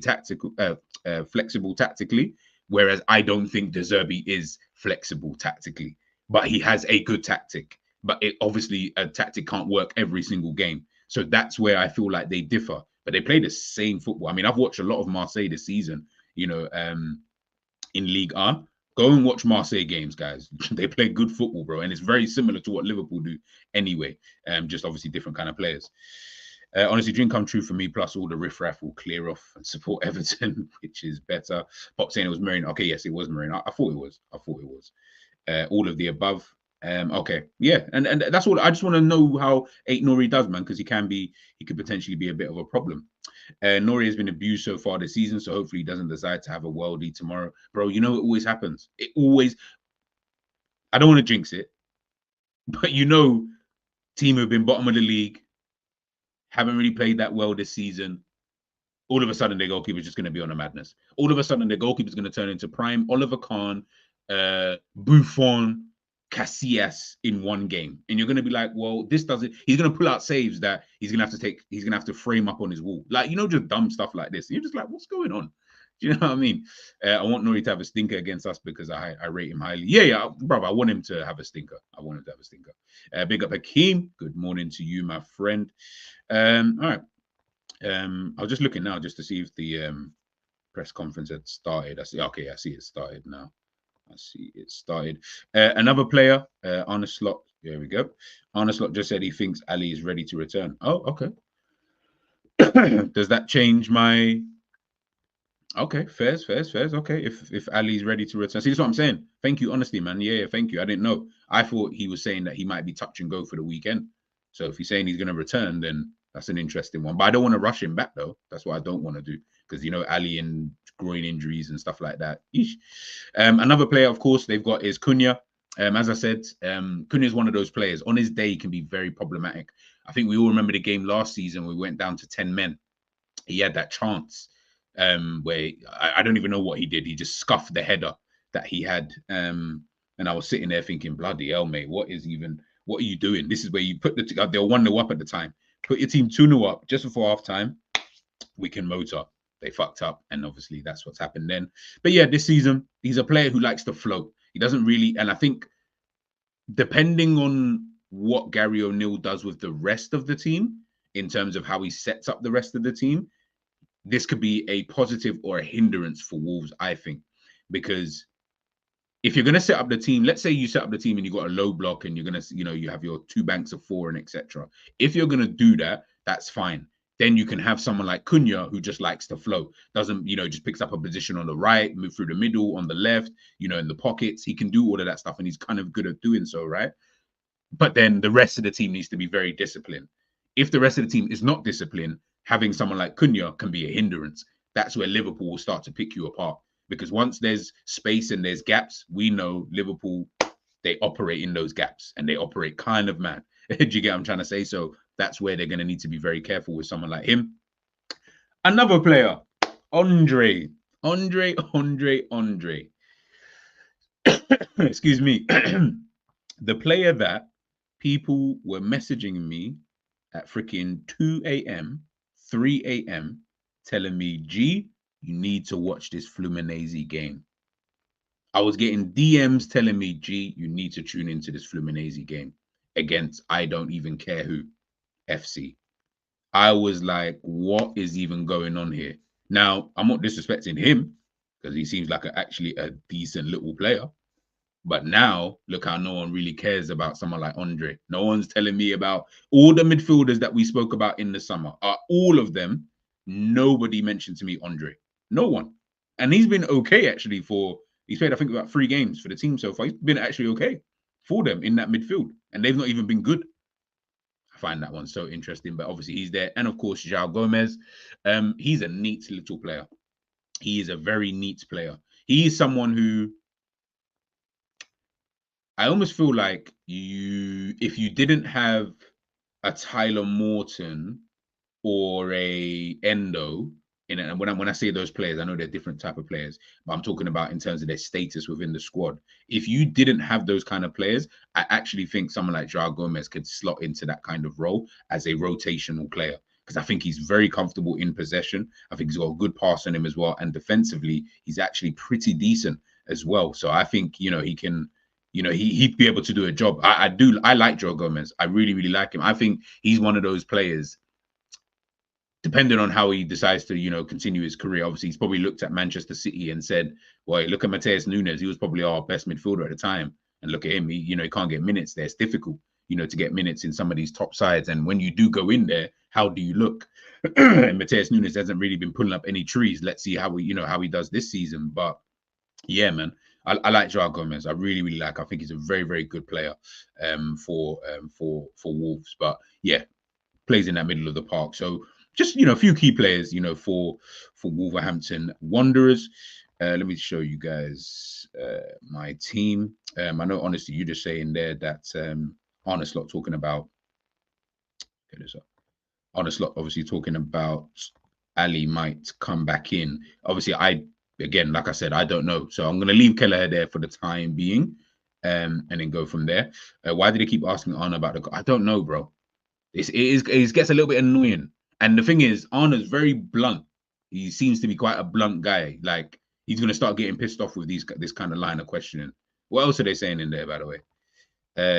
tactically, whereas I don't think De Zerbi is flexible tactically. But he has a good tactic. But obviously, a tactic can't work every single game. So that's where I feel like they differ. But they play the same football. I mean, I've watched a lot of Marseille this season, in Ligue 1. Go and watch Marseille games, guys. They play good football, bro. And it's very similar to what Liverpool do anyway. Just obviously different kind of players. Honestly, dream come true for me, plus all the riffraff will clear off and support Everton, which is better. Pop saying it was Marine. Okay, yes, it was Marine. I thought it was. All of the above. Okay, yeah, and that's all. I just want to know how Nori does, man, because he could potentially be a bit of a problem. Nori has been abused so far this season, so hopefully he doesn't decide to have a worldie tomorrow, bro. You know it always happens. I don't want to jinx it, but team have been bottom of the league, haven't really played that well this season. All of a sudden, their goalkeeper is just going to be on a madness. All of a sudden, their goalkeeper is going to turn into prime Oliver Kahn, Buffon, Casillas in one game, and you're going to be like, well, this doesn't. He's going to pull out saves that he's going to have to frame up on his wall, like just dumb stuff like this. And you're just like, what's going on? Do you know what I mean? I want Nori to have a stinker against us because I rate him highly. Yeah, bro. I want him to have a stinker. Big up Hakeem. Good morning to you, my friend. All right. I was just looking now just to see if the press conference had started. I see it started now. Another player, Arne Slot. There we go. Arne Slot just said he thinks Ali is ready to return. Oh, okay. Does that change my... Okay, fairs. Okay, if Ali's ready to return. See, that's what I'm saying. Thank you, honestly, man. Yeah, thank you. I didn't know. I thought he was saying that he might be touch and go for the weekend. So if he's saying he's going to return, then that's an interesting one. But I don't want to rush him back, though. That's what I don't want to do. Because, Ali and groin injuries and stuff like that. Another player, of course, they've got is Cunha. As I said, Cunha is one of those players. On his day, he can be very problematic. I think we all remember the game last season. We went down to 10 men. He had that chance where I don't even know what he did. He just scuffed the header that he had. And I was sitting there thinking, bloody hell, mate, what are you doing? This is where you put they were 1-0 up at the time. Put your team 2-0 up just before half time. We can motor. They fucked up. And obviously that's what's happened then. But yeah, this season, he's a player who likes to float. He doesn't really, and I think depending on what Gary O'Neill does with the rest of the team, in terms of how he sets up the rest of the team, this could be a positive or a hindrance for Wolves, I think. Because if you're going to set up the team, let's say you set up the team and you got a low block and you're going to, you have your 2 banks of 4 and etc. If you're going to do that, that's fine. Then you can have someone like Cunha who just likes to flow, doesn't, just picks up a position on the right, move through the middle, on the left, in the pockets. He can do all of that stuff and he's kind of good at doing so, right? But then the rest of the team needs to be very disciplined. If the rest of the team is not disciplined, having someone like Cunha can be a hindrance. That's where Liverpool will start to pick you apart. Because once there's space and there's gaps, we know Liverpool, they operate in those gaps and they operate kind of mad. Do you get what I'm trying to say? So that's where they're going to need to be very careful with someone like him. Another player, Andre. Excuse me. The player that people were messaging me at freaking 2 a.m., 3 a.m., telling me, G, you need to watch this Fluminense game. I was getting DMs telling me, G, you need to tune into this Fluminense game against I don't even care who, FC. I was like, what is even going on here? Now, I'm not disrespecting him because he seems like actually a decent little player. But now, look how no one really cares about someone like Andre. No one's telling me about all the midfielders that we spoke about in the summer. All of them, nobody mentioned to me Andre. No one. And he's been okay, actually, he's played, I think, about 3 games for the team so far. He's been actually okay for them in that midfield. And they've not even been good. I find that one so interesting. But obviously, he's there. And, of course, João Gomez. He's a neat little player. He is a very neat player. He is someone who I almost feel like if you didn't have a Tyler Morton or a Endo, and when I say those players, I know they're different type of players, but I'm talking about in terms of their status within the squad. If you didn't have those kind of players, I actually think someone like Joao Gomez could slot into that kind of role as a rotational player. Because I think he's very comfortable in possession. I think he's got a good pass on him as well. And defensively, he's actually pretty decent as well. So I think, he can, he'd be able to do a job. I like Joe Gomez. I really, really like him. I think he's one of those players, depending on how he decides to, continue his career. Obviously, he's probably looked at Manchester City and said, well, look at Mateus Nunes. He was probably our best midfielder at the time. And look at him. He can't get minutes there. It's difficult, to get minutes in some of these top sides. And when you do go in there, how do you look? And Mateus Nunes hasn't really been pulling up any trees. Let's see how how he does this season. But yeah, man, I like Joao Gomez. I really, really like. I think he's a very, very good player for Wolves. But yeah, plays in that middle of the park. So just a few key players, for Wolverhampton Wanderers. Let me show you guys my team. I know, honestly, you're just saying there that Arne Slot talking about. Get this up. Arne Slot obviously talking about Ali might come back in. Obviously, again, like I said, I don't know. So I'm going to leave Kelleher there for the time being, and then go from there. Why did they keep asking Arne about the? I don't know, bro. It gets a little bit annoying. And the thing is, Arne's very blunt. He seems to be quite a blunt guy. Like, he's going to start getting pissed off with this kind of line of questioning. What else are they saying in there, by the way?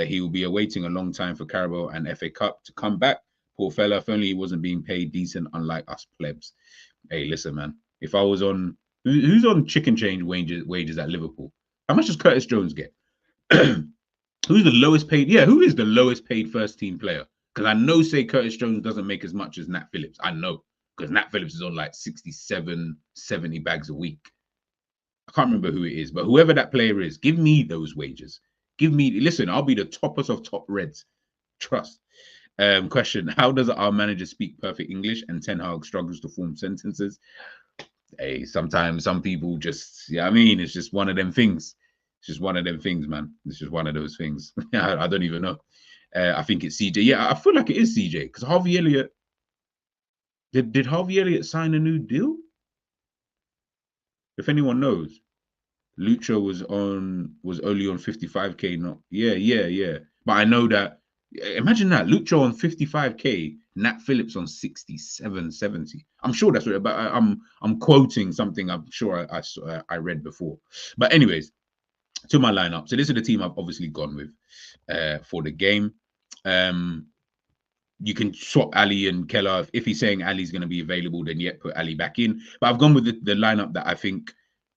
He will be awaiting a long time for Carabao and FA Cup to come back. Poor fella, if only he wasn't being paid decent, unlike us plebs. Hey, listen, man. If I was on... Who's on chicken change wages at Liverpool? How much does Curtis Jones get? Who's the lowest paid? Yeah, who is the lowest paid first team player? Because I know, say, Curtis Jones doesn't make as much as Nat Phillips. I know, because Nat Phillips is on like 67, 70 bags a week. I can't remember who it is, but whoever that player is, give me those wages. Listen, I'll be the toppest of top reds. Trust. Question, how does our manager speak perfect English and Ten Hag struggles to form sentences? Hey, sometimes some people just, it's just one of them things. It's just one of them things, man. It's just one of those things. I don't even know. I think it's CJ. Yeah, I feel like it is CJ because Harvey Elliott. Did Harvey Elliott sign a new deal? If anyone knows, Lucho was only on 55K. Not yeah. But I know that. Imagine that Lucho on 55K, Nat Phillips on 67, 70. I'm sure that's what. But I'm quoting something I'm sure I read before. But anyways, to my lineup. So this is the team I've obviously gone with for the game. You can swap Ali and Keller. If he's saying Ali's going to be available, then put Ali back in. But I've gone with the lineup that I think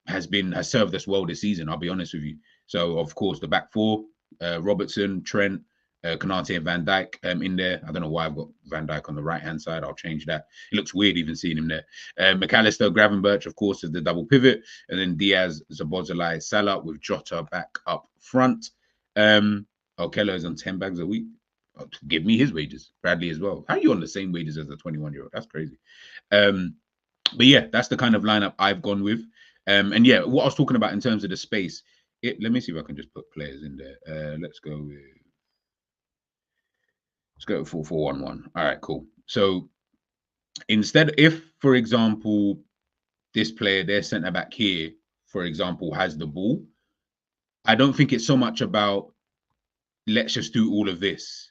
has served us well this season. I'll be honest with you. So of course the back four: Robertson, Trent, Konate, and Van Dijk in there. I don't know why I've got Van Dijk on the right hand side. I'll change that. It looks weird even seeing him there. McAllister, Gravenberch, of course, is the double pivot, and then Diaz, Szoboszlai, Salah with Jota back up front. Keller is on 10 bags a week. Give me his wages. Bradley as well. How are you on the same wages as a 21-year-old? That's crazy. But yeah, that's the kind of lineup I've gone with. And yeah, what I was talking about in terms of the space. Let me see if I can just put players in there. Let's go 4-4-1-1. All right, cool. So instead, if for example, this player, their centre back here, for example, has the ball, I don't think it's so much about let's just do all of this.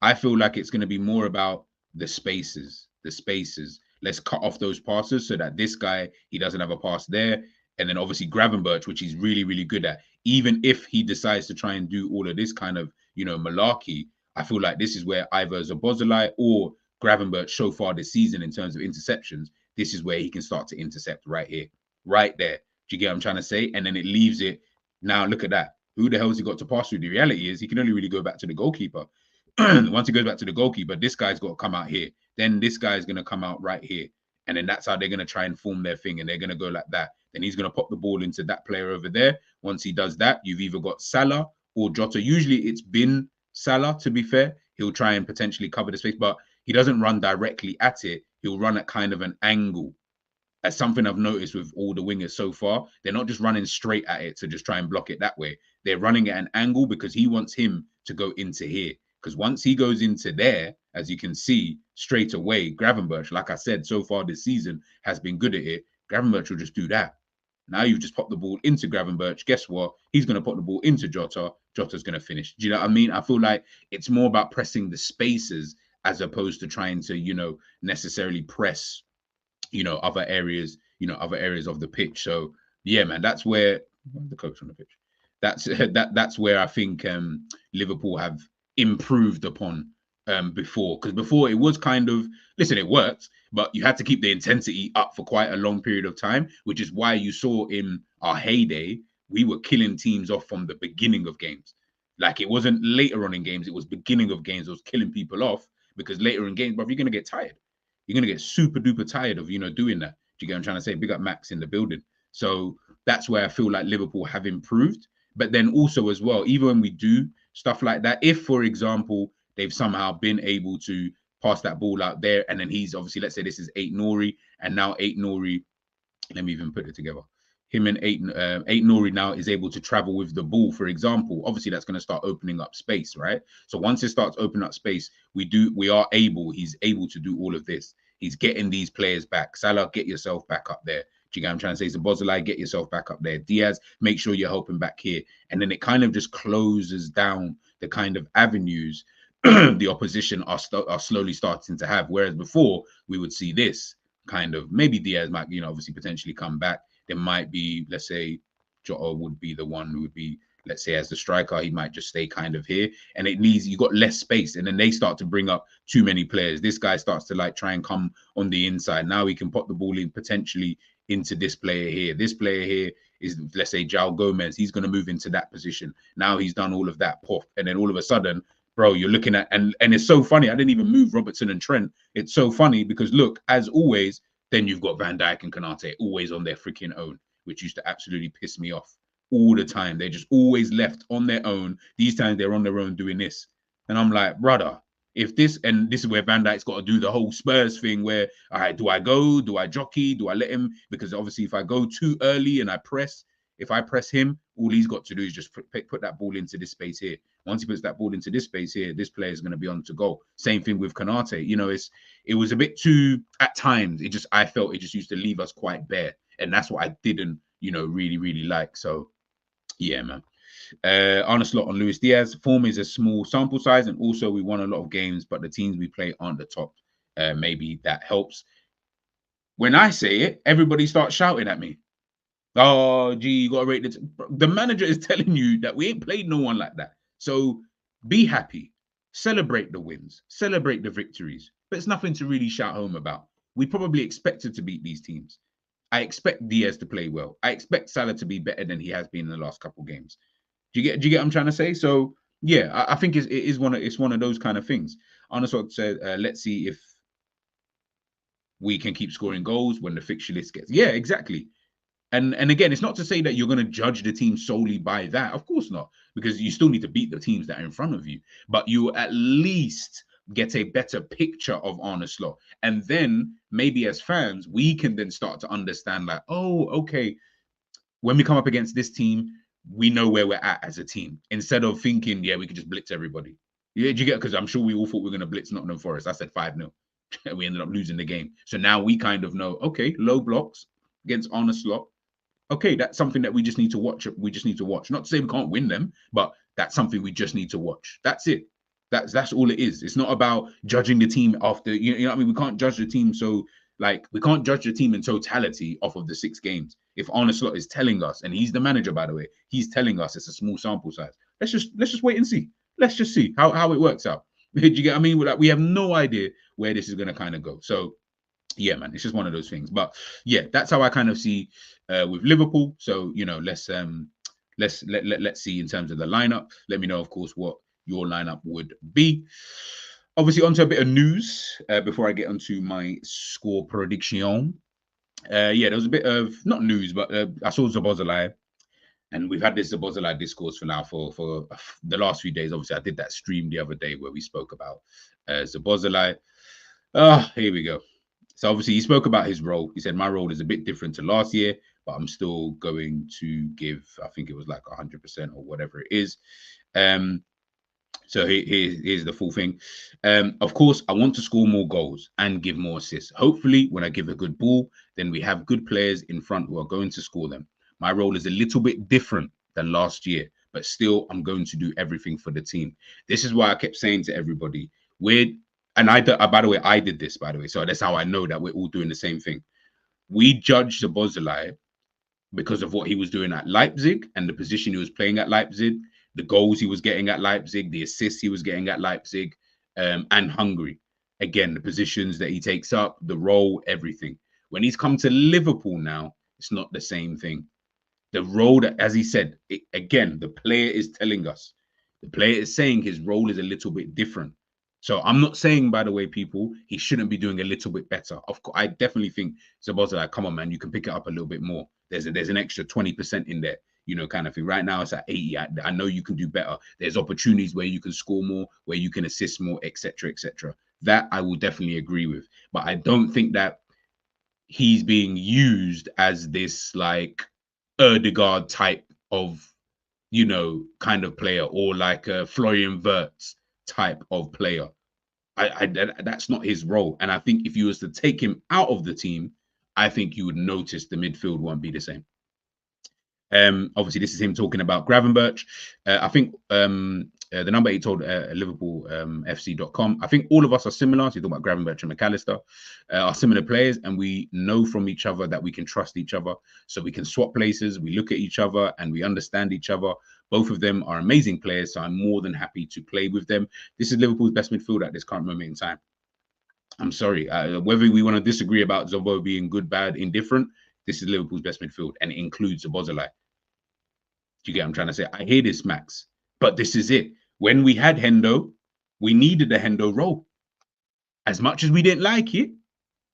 I feel like it's going to be more about the spaces. Let's cut off those passes so that this guy, he doesn't have a pass there. And then obviously Gravenberch, which he's really, really good at. Even if he decides to try and do all of this kind of, malarkey, I feel like this is where either Szoboszlai or Gravenberch so far this season in terms of interceptions, this is where he can start to intercept right here, right there. Do you get what I'm trying to say? And then it leaves it. Now look at that. Who the hell has he got to pass through? The reality is he can only really go back to the goalkeeper. Once he goes back to the goalkeeper, this guy's got to come out here. Then this guy's going to come out right here. And then that's how they're going to try and form their thing. And they're going to go like that. Then he's going to pop the ball into that player over there. Once he does that, you've either got Salah or Jota. Usually it's been Salah, to be fair. He'll try and potentially cover the space, but he doesn't run directly at it. He'll run at kind of an angle. As something I've noticed with all the wingers so far, they're not just running straight at it to just try and block it that way. They're running at an angle because he wants him to go into here. Because once he goes into there, as you can see straight away, Gravenberch, like I said, so far this season has been good at it. Gravenberch will just do that. Now you've just popped the ball into Gravenberch. Guess what? He's going to put the ball into Jota. Jota's going to finish. Do you know what I mean? I feel like it's more about pressing the spaces as opposed to trying to, necessarily press, other areas, other areas of the pitch. So yeah, man, that's where the coach on the pitch. That's where I think Liverpool have improved upon before, because before it was kind of, listen, it worked, but you had to keep the intensity up for quite a long period of time, which is why you saw in our heyday we were killing teams off from the beginning of games. Like, it wasn't later on in games, it was beginning of games. It was killing people off, because later in games, but you're gonna get tired. You're gonna get super duper tired of doing that. Do you get what I'm trying to say? Big up Max in the building. So that's where I feel like Liverpool have improved. But then also as well, even when we do stuff like that, if for example they've somehow been able to pass that ball out there, and then he's obviously, let's say this is Aït-Nouri, and now Aït-Nouri, let me even put it together. Him and Aït-Nouri now is able to travel with the ball, for example. Obviously, that's going to start opening up space, right? So once it starts opening up space, he's able to do all of this. He's getting these players back. Salah, get yourself back up there. Do you get what I'm trying to say? Szoboszlai, get yourself back up there. Diaz, make sure you're helping back here. And then it kind of just closes down the kind of avenues the opposition are slowly starting to have. Whereas before, we would see this kind of, maybe Diaz might, obviously potentially come back. There might be, let's say, Jota would be the one who would be, let's say, as the striker, he might just stay kind of here. And you got less space. And then they start to bring up too many players. This guy starts to try and come on the inside. Now he can put the ball in potentially into this player here. This player here is, let's say, João Gomez. He's going to move into that position. Now he's done all of that, pop. And then all of a sudden, bro, you're looking at, and it's so funny. I didn't even move Robertson and Trent. It's so funny because look, as always, then you've got Van Dijk and Konate always on their freaking own, which used to absolutely piss me off all the time. They just always left on their own. These times they're on their own doing this. And I'm like, brother, if this, and this is where Van Dijk's got to do the whole Spurs thing where, all right, do I go? Do I jockey? Do I let him? Because obviously if I go too early and if I press him, all he's got to do is just put that ball into this space here. Once he puts that ball into this space here, this player is going to be on to goal. Same thing with Konate. It was a bit too, at times, I felt it just used to leave us quite bare. And that's what I didn't, really, really like. So, yeah, man. Arne Slot on Luis Diaz. Form is a small sample size, and also we won a lot of games, but the teams we play aren't the top. Maybe that helps. When I say it, everybody starts shouting at me. Oh, gee, you got to rate it. The manager is telling you that we ain't played no one like that. So be happy. Celebrate the wins. Celebrate the victories. But it's nothing to really shout home about. We probably expected to beat these teams. I expect Diaz to play well. I expect Salah to be better than he has been in the last couple of games. Do you get what I'm trying to say? So yeah, I think it's one of those kind of things. Arnold said, let's see if we can keep scoring goals when the fixture list gets. Yeah, exactly. And again, it's not to say that you're going to judge the team solely by that. Of course not, because you still need to beat the teams that are in front of you. But you at least get a better picture of Arne Slot. And then maybe as fans, we can then start to understand like, oh, okay, when we come up against this team, we know where we're at as a team. Instead of thinking, yeah, we could just blitz everybody. Yeah, do you get? Because I'm sure we all thought we were going to blitz Nottingham Forest. I said 5-0. We ended up losing the game. So now we kind of know, okay, low blocks against Arne Slot. Okay, that's something that we just need to watch. We just need to watch. Not to say we can't win them, but that's something we just need to watch. That's it. That's all it is. It's not about judging the team after, you know what I mean? We can't judge the team. So we can't judge the team in totality off of the 6 games. If Arne Slot is telling us, and he's the manager, by the way, he's telling us it's a small sample size. Let's just wait and see. Let's just see how it works out. Do you get what I mean? We have no idea where this is going to kind of go. So yeah, man, it's just one of those things. But yeah, that's how I kind of see with Liverpool. So let's see in terms of the lineup. Let me know, of course, what your lineup would be. Obviously, onto a bit of news before I get onto my score prediction. Yeah, there was a bit of not news, but I saw Szoboszlai, and we've had this Szoboszlai discourse for the last few days. Obviously, I did that stream the other day where we spoke about Szoboszlai. Here we go. So obviously he spoke about his role. He said, my role is a bit different to last year, but I'm still going to give, I think it was like 100% or whatever it is. So here's the full thing. Of course, I want to score more goals and give more assists. Hopefully, when I give a good ball, then we have good players in front who are going to score them. My role is a little bit different than last year, but still, I'm going to do everything for the team. This is why I kept saying to everybody, by the way, I did this, by the way. So that's how I know that we're all doing the same thing. We judged Szoboszlai because of what he was doing at Leipzig and the position he was playing at Leipzig, the goals he was getting at Leipzig, the assists he was getting at Leipzig, and Hungary. Again, the positions that he takes up, the role, everything. When he's come to Liverpool now, it's not the same thing. The role that, as he said, again, the player is telling us. The player is saying his role is a little bit different. So I'm not saying, by the way, people, he shouldn't be doing a little bit better. Of course, I definitely think Szoboszlai, like, come on, man, you can pick it up a little bit more. There's an extra 20% in there, kind of thing. Right now it's at 80. I know you can do better. There's opportunities where you can score more, where you can assist more, etc., etc. That I will definitely agree with. But I don't think that he's being used as this like Erdegaard type of, kind of player, or like a Florian Wirtz type of player. That's not his role. And I think if you was to take him out of the team, I think you would notice the midfield won't be the same. Obviously, this is him talking about Gravenberch. I think the number he told Liverpool FC.com. I think all of us are similar. So you talk about Gravenberch and McAllister are similar players, and we know from each other that we can trust each other. So we can swap places. We look at each other and we understand each other. Both of them are amazing players, so I'm more than happy to play with them. This is Liverpool's best midfield at this current moment in time. I'm sorry, whether we want to disagree about Zobo being good, bad, indifferent, this is Liverpool's best midfield, and it includes Szoboszlai. Do you get what I'm trying to say? I hear this, Max, but this is it. When we had Hendo, we needed a Hendo role. As much as we didn't like it,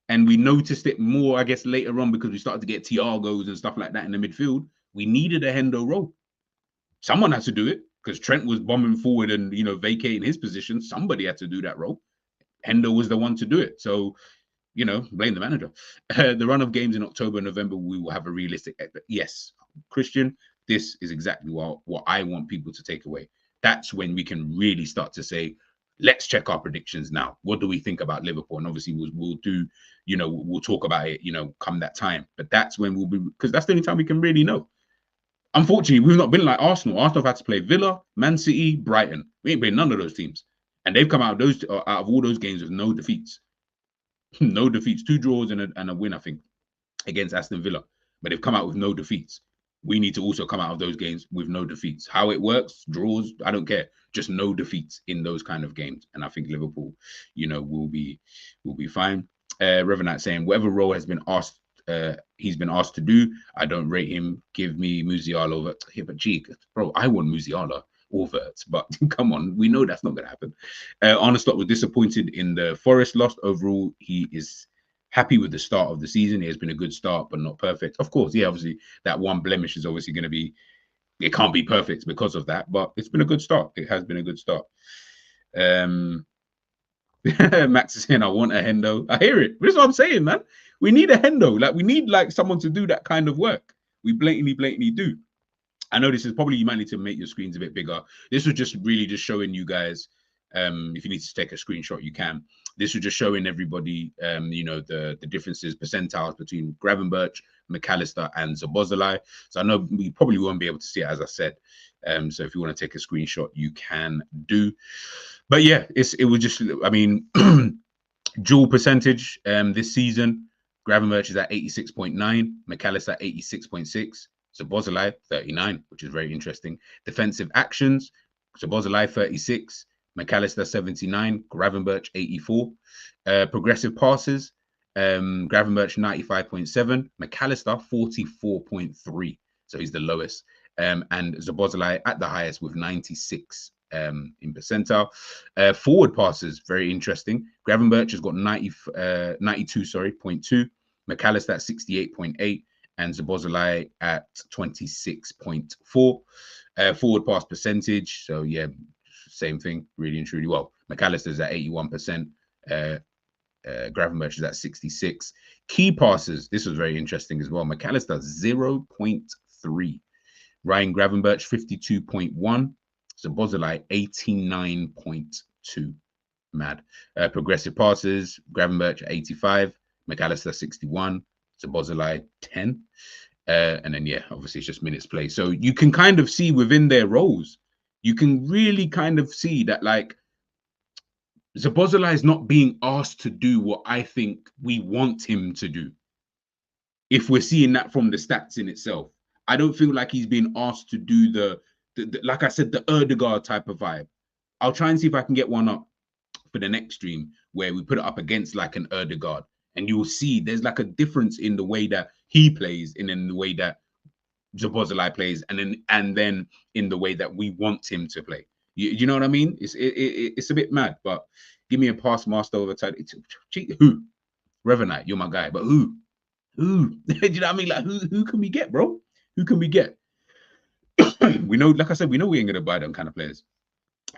and we noticed it more, I guess, later on because we started to get Thiagos and stuff like that in the midfield, we needed a Hendo role. Someone had to do it because Trent was bombing forward and, vacating his position. Somebody had to do that role. Hendo was the one to do it. So, blame the manager. The run of games in October and November, we will have a realistic. Yes, Christian, this is exactly what I want people to take away. That's when we can really start to say, let's check our predictions now. What do we think about Liverpool? And obviously we'll do, we'll talk about it, come that time. But that's when we'll be, because that's the only time we can really know. Unfortunately, we've not been like Arsenal. Arsenal have had to play Villa, Man City, Brighton. We ain't played none of those teams. And they've come out of all those games with no defeats. No defeats, 2 draws and a win, I think, against Aston Villa. But they've come out with no defeats. We need to also come out of those games with no defeats. How it works, draws, I don't care. Just no defeats in those kind of games. And I think Liverpool, will be fine. Revenant saying, whatever role has been asked, he's been asked to do, I don't rate him. Give me Musiala over. Yeah, but gee, bro, I want Musiala over it. But come on, we know that's not going to happen. Arne Slot was disappointed in the Forest loss. Overall, he is happy with the start of the season. It has been a good start, but not perfect. Of course, yeah, obviously, that one blemish is obviously going to be, it can't be perfect because of that, but it's been a good start. It has been a good start. Max is saying, I want a Hendo. I hear it. That's what I'm saying, man. We need a Hendo. Like, we need someone to do that kind of work. We blatantly do. I know this is probably, you might need to make your screens a bit bigger. This was just really just showing you guys, if you need to take a screenshot, you can. This was just showing everybody, the differences, percentiles between Gravenberch, McAllister, and Szoboszlai. So I know we probably won't be able to see it, as I said. So if you want to take a screenshot, you can do. But yeah, it was just, I mean, dual percentage this season. Gravenberch is at 86.9, McAllister 86.6. Szoboszlai 39, which is very interesting. Defensive actions, Szoboszlai 36, McAllister 79, Gravenberch 84. Progressive passes, Gravenberch 95.7, McAllister 44.3. So he's the lowest. And Szoboszlai at the highest with 96 in percentile. Forward passes, very interesting. Gravenberch has got 92.2, McAllister at 68.8. and Szoboszlai at 26.4. Forward pass percentage, so yeah, same thing, really and truly. Well, McAllister's at 81%. Gravenberch is at 66. Key passes. This was very interesting as well. McAllister 0.3. Ryan Gravenberch 52.1. Szoboszlai 89.2. Mad. Progressive passes. Gravenberch 85. McAllister 61. Szoboszlai 10. And then, yeah, obviously it's just minutes play. So you can kind of see within their roles, you can really kind of see that, like, Szoboszlai is not being asked to do what I think we want him to do. If we're seeing that from the stats in itself, I don't feel like he's being asked to do the like I said, the Erdegaard type of vibe. I'll try and see if I can get one up for the next stream where we put it up against like an Erdegaard, and you'll see there's like a difference in the way that he plays and in the way that Szoboszlai plays, and then in the way that we want him to play. You know what I mean? It's a bit mad, but give me a pass master over time. Who? Revenite, you're my guy, but who? Do you know what I mean? Like, who can we get, bro? Who can we get? We know, like I said, we know we ain't gonna buy them kind of players.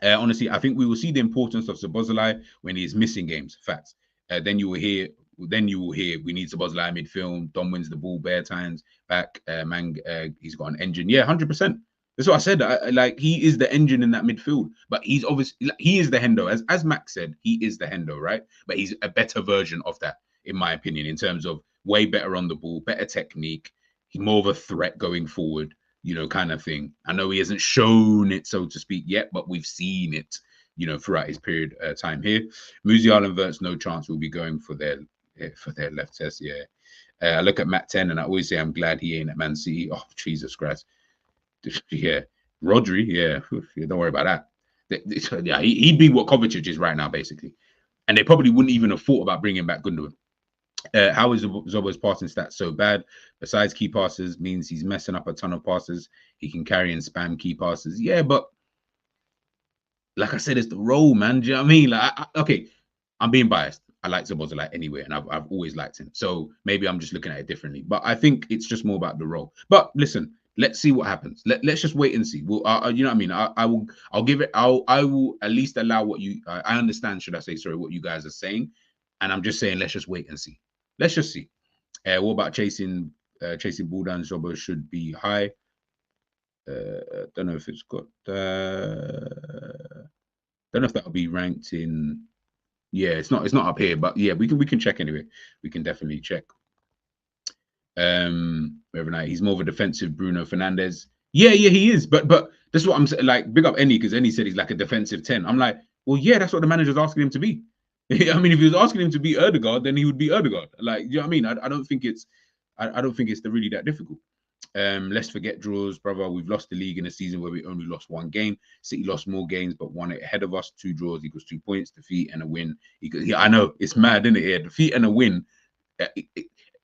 Honestly, I think we will see the importance of Szoboszlai when he's missing games. Facts. Then you will hear we need Szoboszlai midfield. Dom wins the ball, bare times back. He's got an engine. Yeah, 100%. That's what I said. Like, he is the engine in that midfield, but he's obviously, he is the Hendo, as Max said, he is the Hendo, right? But he's a better version of that, in my opinion, in terms of way better on the ball, better technique. He's more of a threat going forward, you know, kind of thing. I know he hasn't shown it, so to speak, yet, but we've seen it, you know, throughout his period time here. Musial and Wirtz, no chance will be going for their left test. Yeah. I look at Matt 10 and I always say I'm glad he ain't at Man City. Oh, Jesus Christ. Yeah. Rodri, yeah. Don't worry about that. Yeah, he'd be what Kovacic is right now, basically. And they probably wouldn't even have thought about bringing back Gundogan. How is Zobo's passing stats so bad? Besides key passes, means he's messing up a ton of passes. He can carry and spam key passes. Yeah, but like I said, it's the role, man. Do you know what I mean? Like, okay, I'm being biased. I like Szoboszlai anyway, and I've always liked him. So maybe I'm just looking at it differently. But I think it's just more about the role. But listen, let's see what happens. Let's just wait and see. Well, you know what I mean? I'll give it. I will at least allow what you. I understand. Should I say sorry? What you guys are saying, and I'm just saying let's just wait and see. Let's just see. What about chasing Buldan? Zobo should be high. Don't know if it's got. Don't know if that'll be ranked in. Yeah, it's not up here, but yeah, we can check anyway. We can definitely check. Overnight, he's more of a defensive Bruno Fernandes. Yeah, he is. But this is what I'm saying. Like, big up Eni, because Eni said he's like a defensive 10. I'm like, well, yeah, that's what the manager's asking him to be. I mean, if he was asking him to be Erdegaard, then he would be Erdegaard. Like, you know what I mean? I don't think it's really that difficult. Let's forget draws, brother. We've lost the league in a season where we only lost one game. City lost more games, but won it ahead of us. 2 draws equals 2 points. Defeat and a win. I know it's mad, isn't it? Yeah, defeat and a win.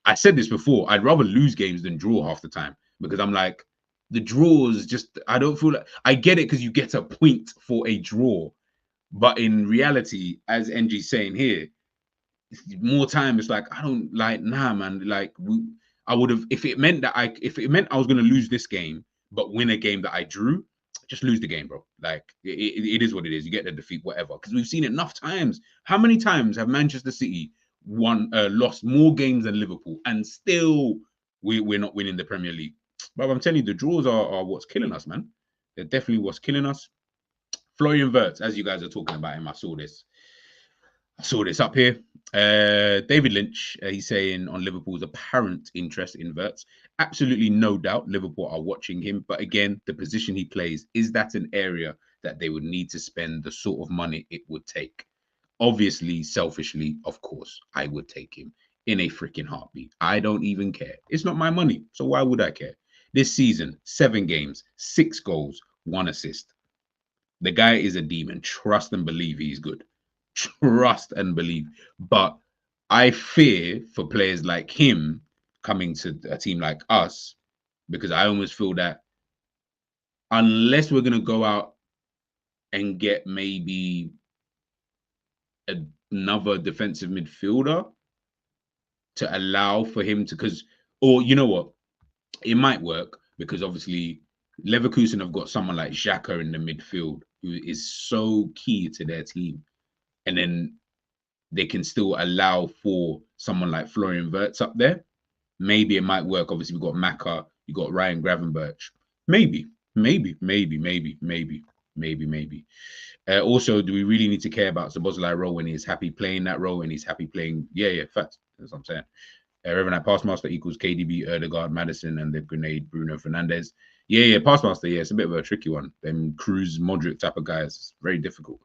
I said this before. I'd rather lose games than draw half the time, because I'm like, the draws just, I don't feel like, I get it because you get a point for a draw, but in reality, as NG's saying here, more time it's like, I don't like, nah, man. Like, I would have, if it meant I was going to lose this game but win a game that I drew, just lose the game, bro. Like, it is what it is. You get the defeat, whatever, because we've seen it enough times. How many times have Manchester City lost more games than Liverpool, and still we're not winning the Premier League? But I'm telling you, the draws are what's killing us, man. They're definitely what's killing us. Florian Wirtz, as you guys are talking about him, I saw this up here. David Lynch, he's saying on Liverpool's apparent interest in Wirtz. Absolutely no doubt Liverpool are watching him. But again, the position he plays, is that an area that they would need to spend the sort of money it would take? Obviously, selfishly, of course, I would take him in a freaking heartbeat. I don't even care. It's not my money, so why would I care? This season, 7 games, 6 goals, 1 assist. The guy is a demon. Trust and believe he's good. Trust and believe. But I fear for players like him coming to a team like us, because I almost feel that unless we're going to go out and get maybe another defensive midfielder to allow for him to, or you know what, it might work, because obviously Leverkusen have got someone like Xhaka in the midfield who is so key to their team. And then they can still allow for someone like Florian Wirtz up there. Maybe it might work. Obviously, we've got Maka, you got Ryan Gravenberch. Maybe. Also, do we really need to care about Szoboszlai role when he's happy playing that role and he's happy playing? Yeah, facts. That's what I'm saying. Revenant Passmaster equals KDB, Erdegaard, Madison, and the grenade Bruno Fernandes. Yeah, Passmaster. Yeah, it's a bit of a tricky one. Them Cruz, Modric type of guys. It's very difficult.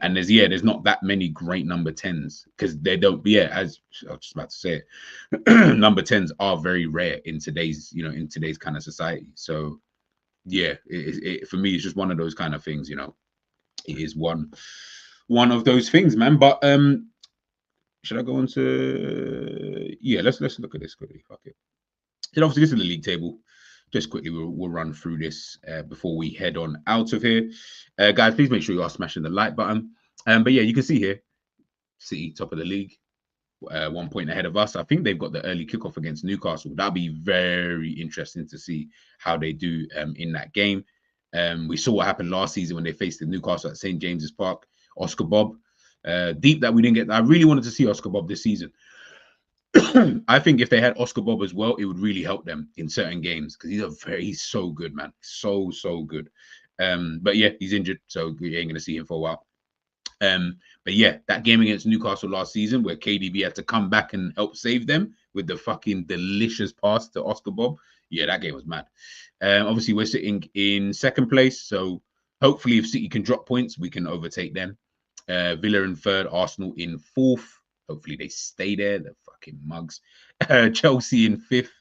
And there's not that many great number 10s because they don't. Yeah, as I was just about to say, number 10s are very rare in today's kind of society. So yeah, for me, it's just one of those kind of things. It is one of those things, man. But should I go on to? Yeah, let's look at this quickly. Fuck it. So obviously, this is the league table. Just quickly, we'll run through this before we head on out of here. Guys, please make sure you are smashing the like button. But yeah, you can see here, City top of the league, 1 point ahead of us. I think they've got the early kickoff against Newcastle. That'll be very interesting to see how they do in that game. We saw what happened last season when they faced the Newcastle at St. James's Park. Oscar Bob, deep that we didn't get. I really wanted to see Oscar Bob this season. I think if they had Oscar Bob as well, it would really help them in certain games because he's so good, man. So good. But yeah, he's injured, so we ain't gonna see him for a while. But yeah, that game against Newcastle last season where KDB had to come back and help save them with the fucking delicious pass to Oscar Bob. Yeah, that game was mad. Obviously, we're sitting in second place, so hopefully if City can drop points, we can overtake them. Villa in third, Arsenal in fourth. Hopefully they stay there. They're fucking mugs. Chelsea in fifth.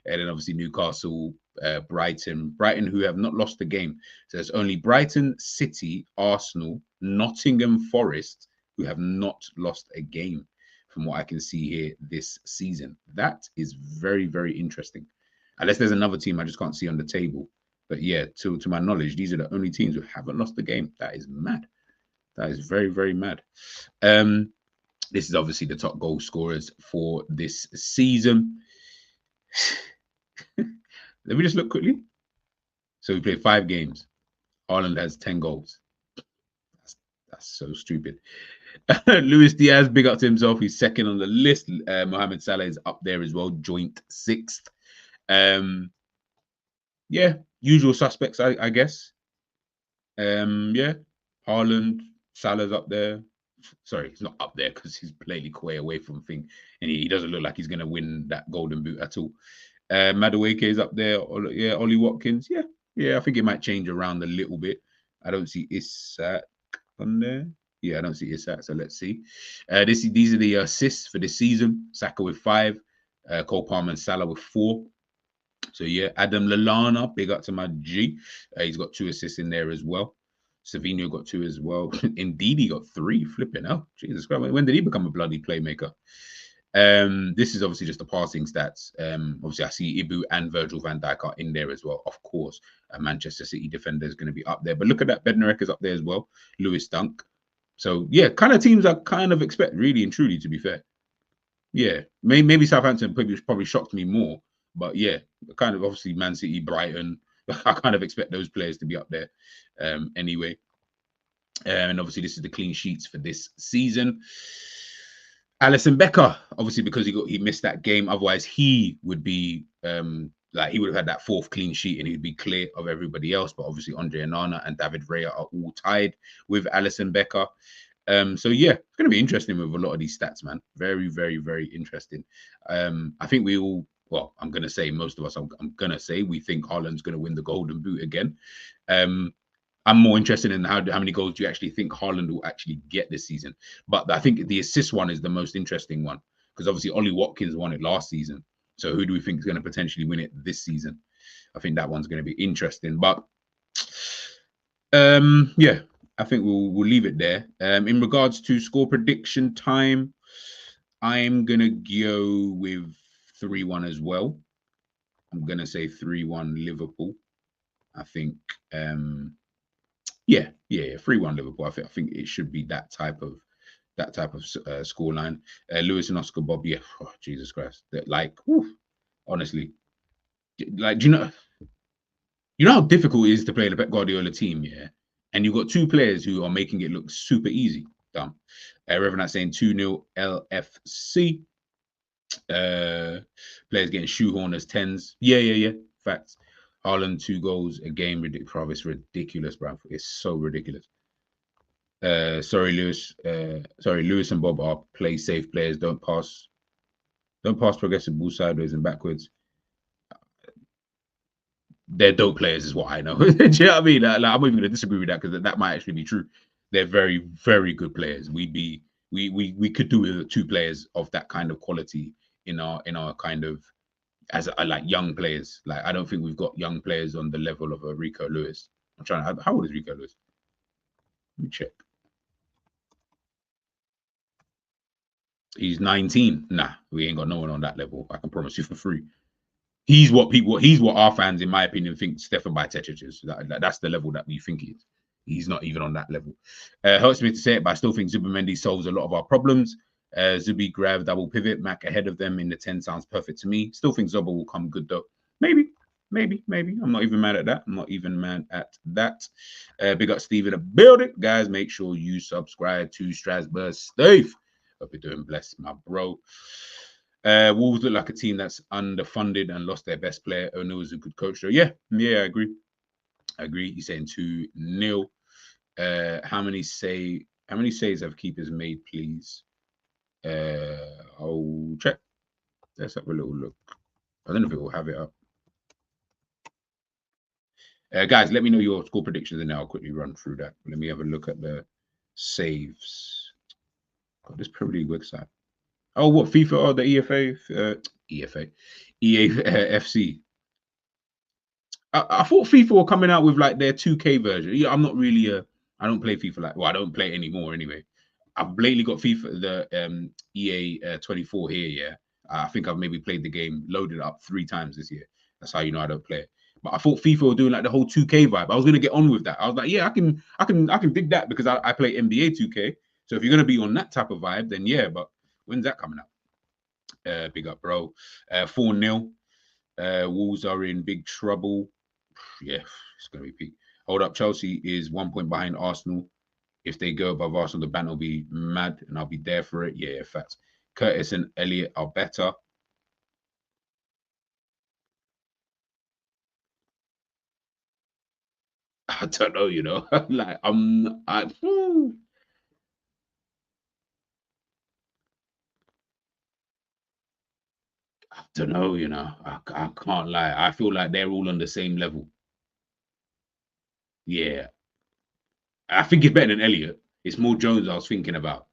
And then obviously Newcastle, Brighton, who have not lost the game. So it's only Brighton, City, Arsenal, Nottingham Forest, who have not lost a game from what I can see here this season. That is very, very interesting. Unless there's another team I just can't see on the table. But yeah, to my knowledge, these are the only teams who haven't lost the game. That is mad. That is very, very mad. This is obviously the top goal scorers for this season. Let me just look quickly. So we played 5 games. Haaland has 10 goals. That's so stupid. Luis Diaz, big up to himself. He's second on the list. Mohamed Salah is up there as well, joint 6th. Yeah, usual suspects, I guess. Yeah, Haaland, Salah's up there. Sorry, he's not up there because he's blatantly way away from thing, and he doesn't look like he's going to win that golden boot at all. Madueke is up there. Yeah, Ollie Watkins. Yeah, I think it might change around a little bit. I don't see Isak on there. Yeah, I don't see Isak, so let's see. These are the assists for this season. Saka with 5, Cole Palmer and Salah with 4. So yeah, Adam Lallana, big up to my G. He's got 2 assists in there as well. Savinho got 2 as well. Indeed, he got 3. Flipping out. Jesus Christ. When did he become a bloody playmaker? This is obviously just the passing stats. Obviously, I see Ibu and Virgil van Dijk are in there as well. Of course, a Manchester City defender is going to be up there. But look at that. Bednarek is up there as well. Lewis Dunk. So, yeah, kind of teams I kind of expect, really and truly, to be fair. Yeah, maybe Southampton probably shocked me more. But, yeah, kind of obviously Man City, Brighton. I kind of expect those players to be up there anyway. And obviously, this is the clean sheets for this season. Alisson Becker, obviously, because he missed that game. Otherwise, he would be he would have had that 4th clean sheet and he'd be clear of everybody else. But obviously, Andre Onana and David Raya are all tied with Alisson Becker. So yeah, it's going to be interesting with a lot of these stats, man. Very, very, very interesting. I think we all. Well, I'm going to say most of us, I'm going to say we think Haaland's going to win the Golden Boot again. I'm more interested in how many goals do you actually think Haaland will actually get this season. But I think the assist one is the most interesting one because obviously Ollie Watkins won it last season. So who do we think is going to potentially win it this season? I think that one's going to be interesting. But yeah, I think we'll leave it there. In regards to score prediction time, I'm going to go with 3-1 as well. I'm going to say 3-1 Liverpool. I think, yeah, 3-1 Liverpool. I think it should be that type of scoreline. Lewis and Oscar Bob, yeah, oh, Jesus Christ. Like, whew, honestly, like, do you know how difficult it is to play the Pep Guardiola team, yeah? And you've got 2 players who are making it look super easy. Dumb. Reverend saying 2-0 LFC. Players getting shoehorned as 10s. Yeah. Facts. Haaland 2 goals a game. Ridiculous. It's ridiculous, bro. It's so ridiculous. Sorry, Lewis. Lewis and Bob are play safe players. Don't pass progressive ball sideways and backwards. They're dope players, is what I know. Do you know what I mean? Like, I'm not even going to disagree with that because that might actually be true. They're very, very good players. We could do with 2 players of that kind of quality in our kind of as like young players. Like I don't think we've got young players on the level of a Rico Lewis. I'm trying. How old is Rico Lewis? Let me check. He's 19. Nah, we ain't got no one on that level. I can promise you for free. He's what our fans, in my opinion, think Stefan Bajcetic is. That's the level that we think he is. He's not even on that level. Hurts me to say it, but I still think Zubimendi solves a lot of our problems. Zubi, Grav, double pivot, Mac ahead of them in the 10 sounds perfect to me. Still think Zoba will come good though. Maybe. I'm not even mad at that. Big up Steve in the building. Guys, make sure you subscribe to Strasbourg Steve. Hope you're doing blessed, my bro. Wolves look like a team that's underfunded and lost their best player. O'Neill is a good coach, though. Yeah, I agree. He's saying 2-0. How many saves have keepers made, please? I'll check. Let's have a little look. I don't know if it will have it up. Guys, let me know your score predictions and then I'll quickly run through that. Let me have a look at the saves. Oh, this Premier League website. Oh, what FIFA? Oh, the EAFC. I thought FIFA were coming out with like their 2K version. Yeah, I'm not really I don't play FIFA like. Well, I don't play it anymore anyway. I've blatantly got FIFA, the EA 24 here. Yeah, I think I've maybe played the game, loaded it up 3 times this year. That's how you know I don't play it. But I thought FIFA were doing like the whole 2K vibe. I was gonna get on with that. I was like, yeah, I can dig that because I play NBA 2K. So if you're gonna be on that type of vibe, then yeah. But when's that coming out? Big up, bro. 4-0. Wolves are in big trouble. Yeah, it's gonna be peak. Hold up, Chelsea is 1 point behind Arsenal. If they go above Arsenal, the ban will be mad, and I'll be there for it. Yeah, facts. Curtis and Elliot are better. I don't know, you know. Like I don't know, you know. I can't lie. I feel like they're all on the same level. Yeah, I think it's better than Elliot. It's more Jones I was thinking about.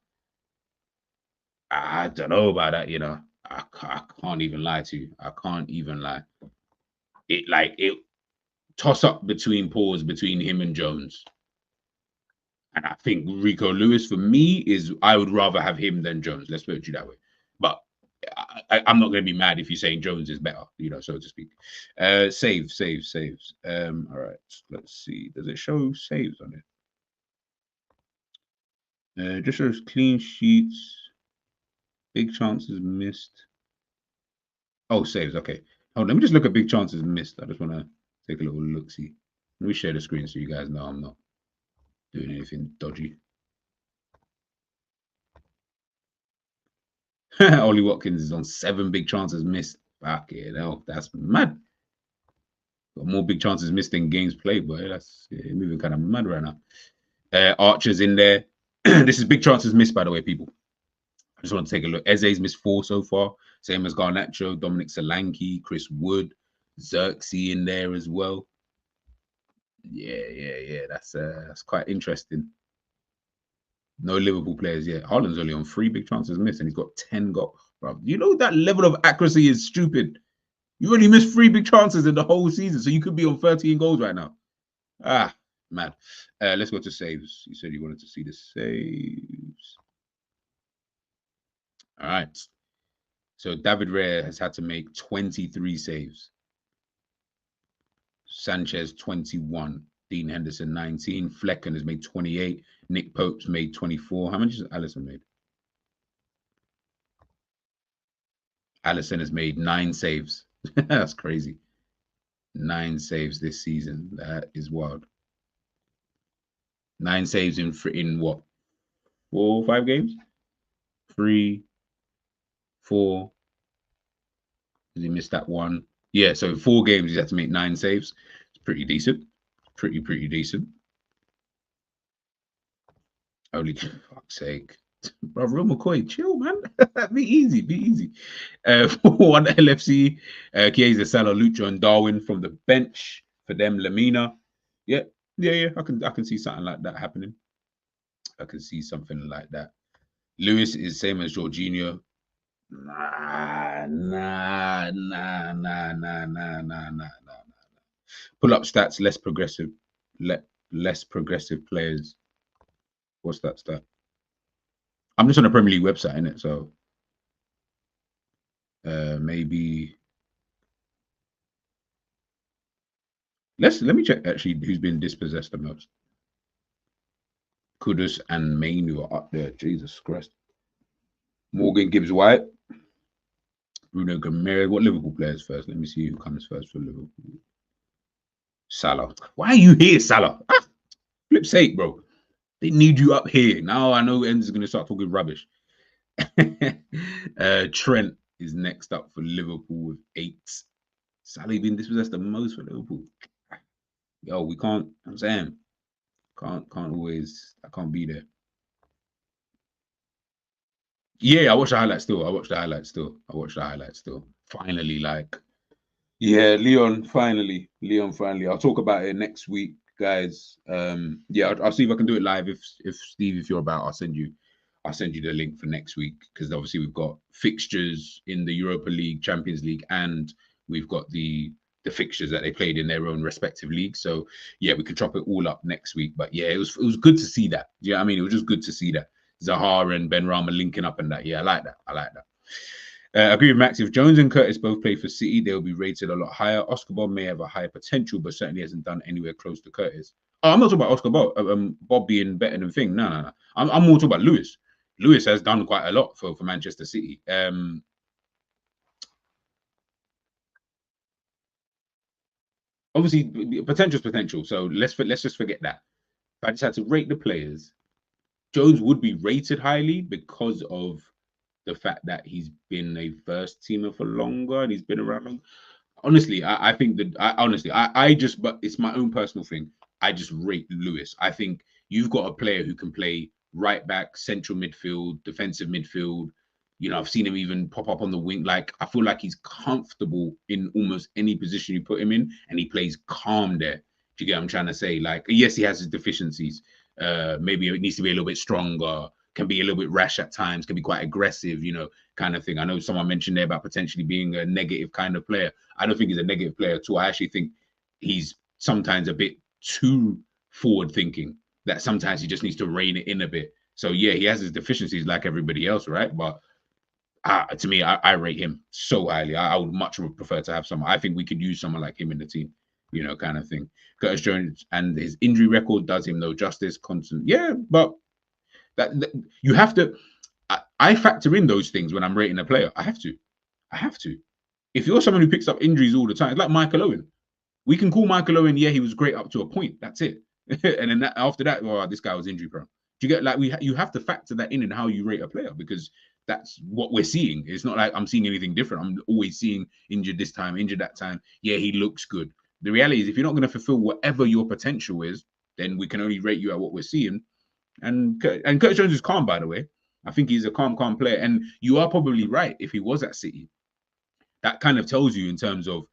I don't know about that, you know. I can't even lie to you. I can't even lie. It toss up between pause between him and Jones. And I think Rico Lewis for me is I would rather have him than Jones. Let's put it that way. But I'm not going to be mad if you're saying Jones is better, you know, so to speak. Saves. All right, let's see. Does it show saves on it? Just shows clean sheets, big chances missed. Oh, saves. Okay. Oh, let me just look at big chances missed. I just want to take a little look. See. Let me share the screen so you guys know I'm not doing anything dodgy. Ollie Watkins is on 7 big chances missed. Fuck yeah, no, that's mad. Got more big chances missed than games played, boy. That's moving kind of mad right now. Archer's in there. This is big chances missed, by the way, people. I just want to take a look. Eze's missed 4 so far. Same as Garnacho, Dominic Solanke, Chris Wood, Xerxes in there as well. Yeah. That's quite interesting. No Liverpool players yet. Haaland's only on 3 big chances missed, and he's got 10 goals. Bro, you know that level of accuracy is stupid. You only missed 3 big chances in the whole season, so you could be on 13 goals right now. Ah, man. Let's go to saves. You said you wanted to see the saves. All right. So David Raya has had to make 23 saves. Sanchez 21. Dean Henderson 19. Flecken has made 28. Nick Pope's made 24. How many has Allison made? Allison has made 9 saves. That's crazy. 9 saves this season. That is wild. 9 saves in what? 4 or 5 games. 3, 4. He missed that one. Yeah, so 4 games, he's had to make 9 saves. It's pretty decent. Pretty decent. Only, fuck's sake. Bro, Real McCoy, chill, man. Be easy, be easy. 1 LFC, Chiesa, Salah, Lucho, and Darwin from the bench. For them, Lamina. Yeah. I can see something like that happening. I can see something like that. Lewis is same as Jorginho. Nah. Pull up stats, less progressive, less progressive players. What's that stat? I'm just on the Premier League website, innit? So maybe let me check actually who's been dispossessed the most. Kudus and Mainu are up there. Jesus Christ. Morgan Gibbs White. Bruno Gomes. What Liverpool players first? Let me see who comes first for Liverpool. Salah. Why are you here, Salah? Flip's sake, bro. They need you up here. Now I know Enz is going to start talking rubbish. Trent is next up for Liverpool with 8. Salah been dispossessed the most for Liverpool. Yo, we can't. I'm saying, can't always. I can't be there. Yeah, I watched the highlights still. Finally, like, yeah, Leon. Finally. I'll talk about it next week, guys. Yeah, I'll see if I can do it live. If Steve, if you're about, I'll send you the link for next week, because obviously we've got fixtures in the Europa League, Champions League, and we've got the fixtures that they played in their own respective leagues. So yeah, we can chop it all up next week. But yeah, it was good to see that. Yeah, I mean, it was just good to see that Zaha and Ben Rama linking up and that. Yeah, I like that. I agree with Max. If Jones and Curtis both play for City, they'll be rated a lot higher. Oscar Bob may have a higher potential, but certainly hasn't done anywhere close to Curtis. Oh, I'm not talking about Oscar Bob. Bob being better than Thing. No. I'm more talking about Lewis. Lewis has done quite a lot for Manchester City. Obviously, potential's potential. So let's just forget that. If I just had to rate the players, Jones would be rated highly because of the fact that he's been a first teamer for longer and he's been around longer. Honestly, I think that I just, but it's my own personal thing. I just rate Lewis. I think you've got a player who can play right back, central midfield, defensive midfield. You know, I've seen him even pop up on the wing. Like, I feel like he's comfortable in almost any position you put him in, and he plays calm there. Do you get what I'm trying to say? Like, yes, he has his deficiencies. Maybe it needs to be a little bit stronger, can be a little bit rash at times, can be quite aggressive, you know, kind of thing. I know someone mentioned there about potentially being a negative kind of player. I don't think he's a negative player at all. I actually think he's sometimes a bit too forward thinking, that sometimes he just needs to rein it in a bit. So yeah, he has his deficiencies like everybody else, right? But to me, I rate him so highly. I would much prefer to have someone. I think we could use someone like him in the team, you know, kind of thing. Curtis Jones and his injury record does him no justice. Constant, yeah, but that you have to. I factor in those things when I'm rating a player. I have to. If you're someone who picks up injuries all the time, it's like Michael Owen. We can call Michael Owen, yeah, he was great up to a point. That's it. And then after that, oh, this guy was injury prone. Do you get, like, you have to factor that in how you rate a player, because that's what we're seeing. It's not like I'm seeing anything different. I'm always seeing injured this time, injured that time. Yeah, he looks good. The reality is, if you're not going to fulfill whatever your potential is, then we can only rate you at what we're seeing. And Curtis Jones is calm, by the way. I think he's a calm player. And you are probably right. If he was at City, that kind of tells you in terms of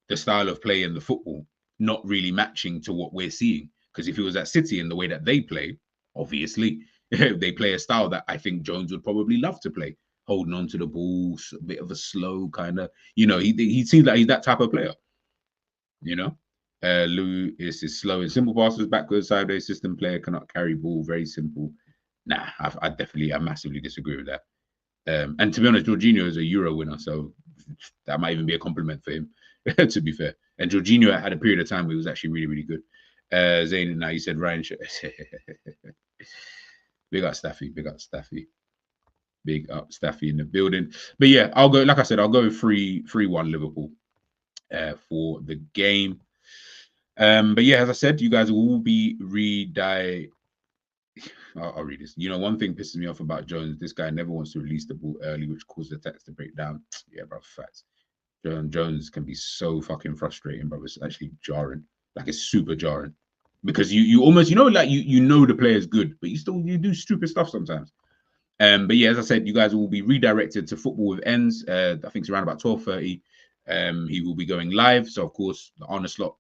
the style of play and the football not really matching to what we're seeing. Because if he was at City and the way that they play, obviously, they play a style that I think Jones would probably love to play, holding on to the ball, a bit of a slow kind of, you know, he seems like he's that type of player, you know. Lou is slow and simple passes, backwards, sideways, system player, cannot carry ball, very simple. Nah, I massively disagree with that. And to be honest, Jorginho is a Euro winner, so that might even be a compliment for him, to be fair. And Jorginho had a period of time where he was actually really, really good. Zayn, now you said Ryan. Big up Staffy. Big up Staffy in the building. But yeah, I'll go, like I said, I'll go 3-1 Liverpool for the game. But yeah, as I said, you guys will be I'll read this. You know, one thing pisses me off about Jones. This guy never wants to release the ball early, which causes the attacks to break down. Yeah, bro, facts. Jones can be so fucking frustrating, bro. It's actually jarring. Like it's super jarring because you almost like you know the player's good, but you do stupid stuff sometimes. But yeah, as I said, you guys will be redirected to Football with Ends. I think it's around about 12:30. He will be going live. So of course, the on the slot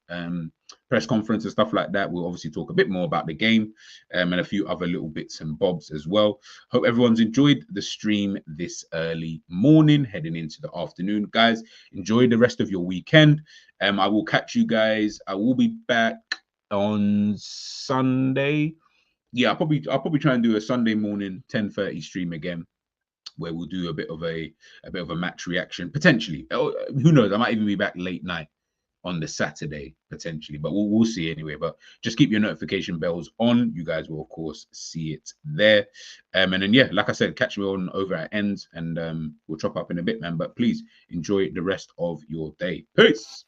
press conference and stuff like that. We'll obviously talk a bit more about the game and a few other little bits and bobs as well. Hope everyone's enjoyed the stream this early morning, heading into the afternoon. Guys, enjoy the rest of your weekend. I will catch you guys. I will be back on Sunday. Yeah, I'll probably try and do a Sunday morning 10:30 stream again, where we'll do a bit of a match reaction potentially. Who knows? I might even be back late night on the Saturday potentially, but we'll see anyway. But just keep your notification bells on. You guys will of course see it there. And then yeah, like I said, catch me on over at Ends, and we'll chop up in a bit, man. But please enjoy the rest of your day. Peace.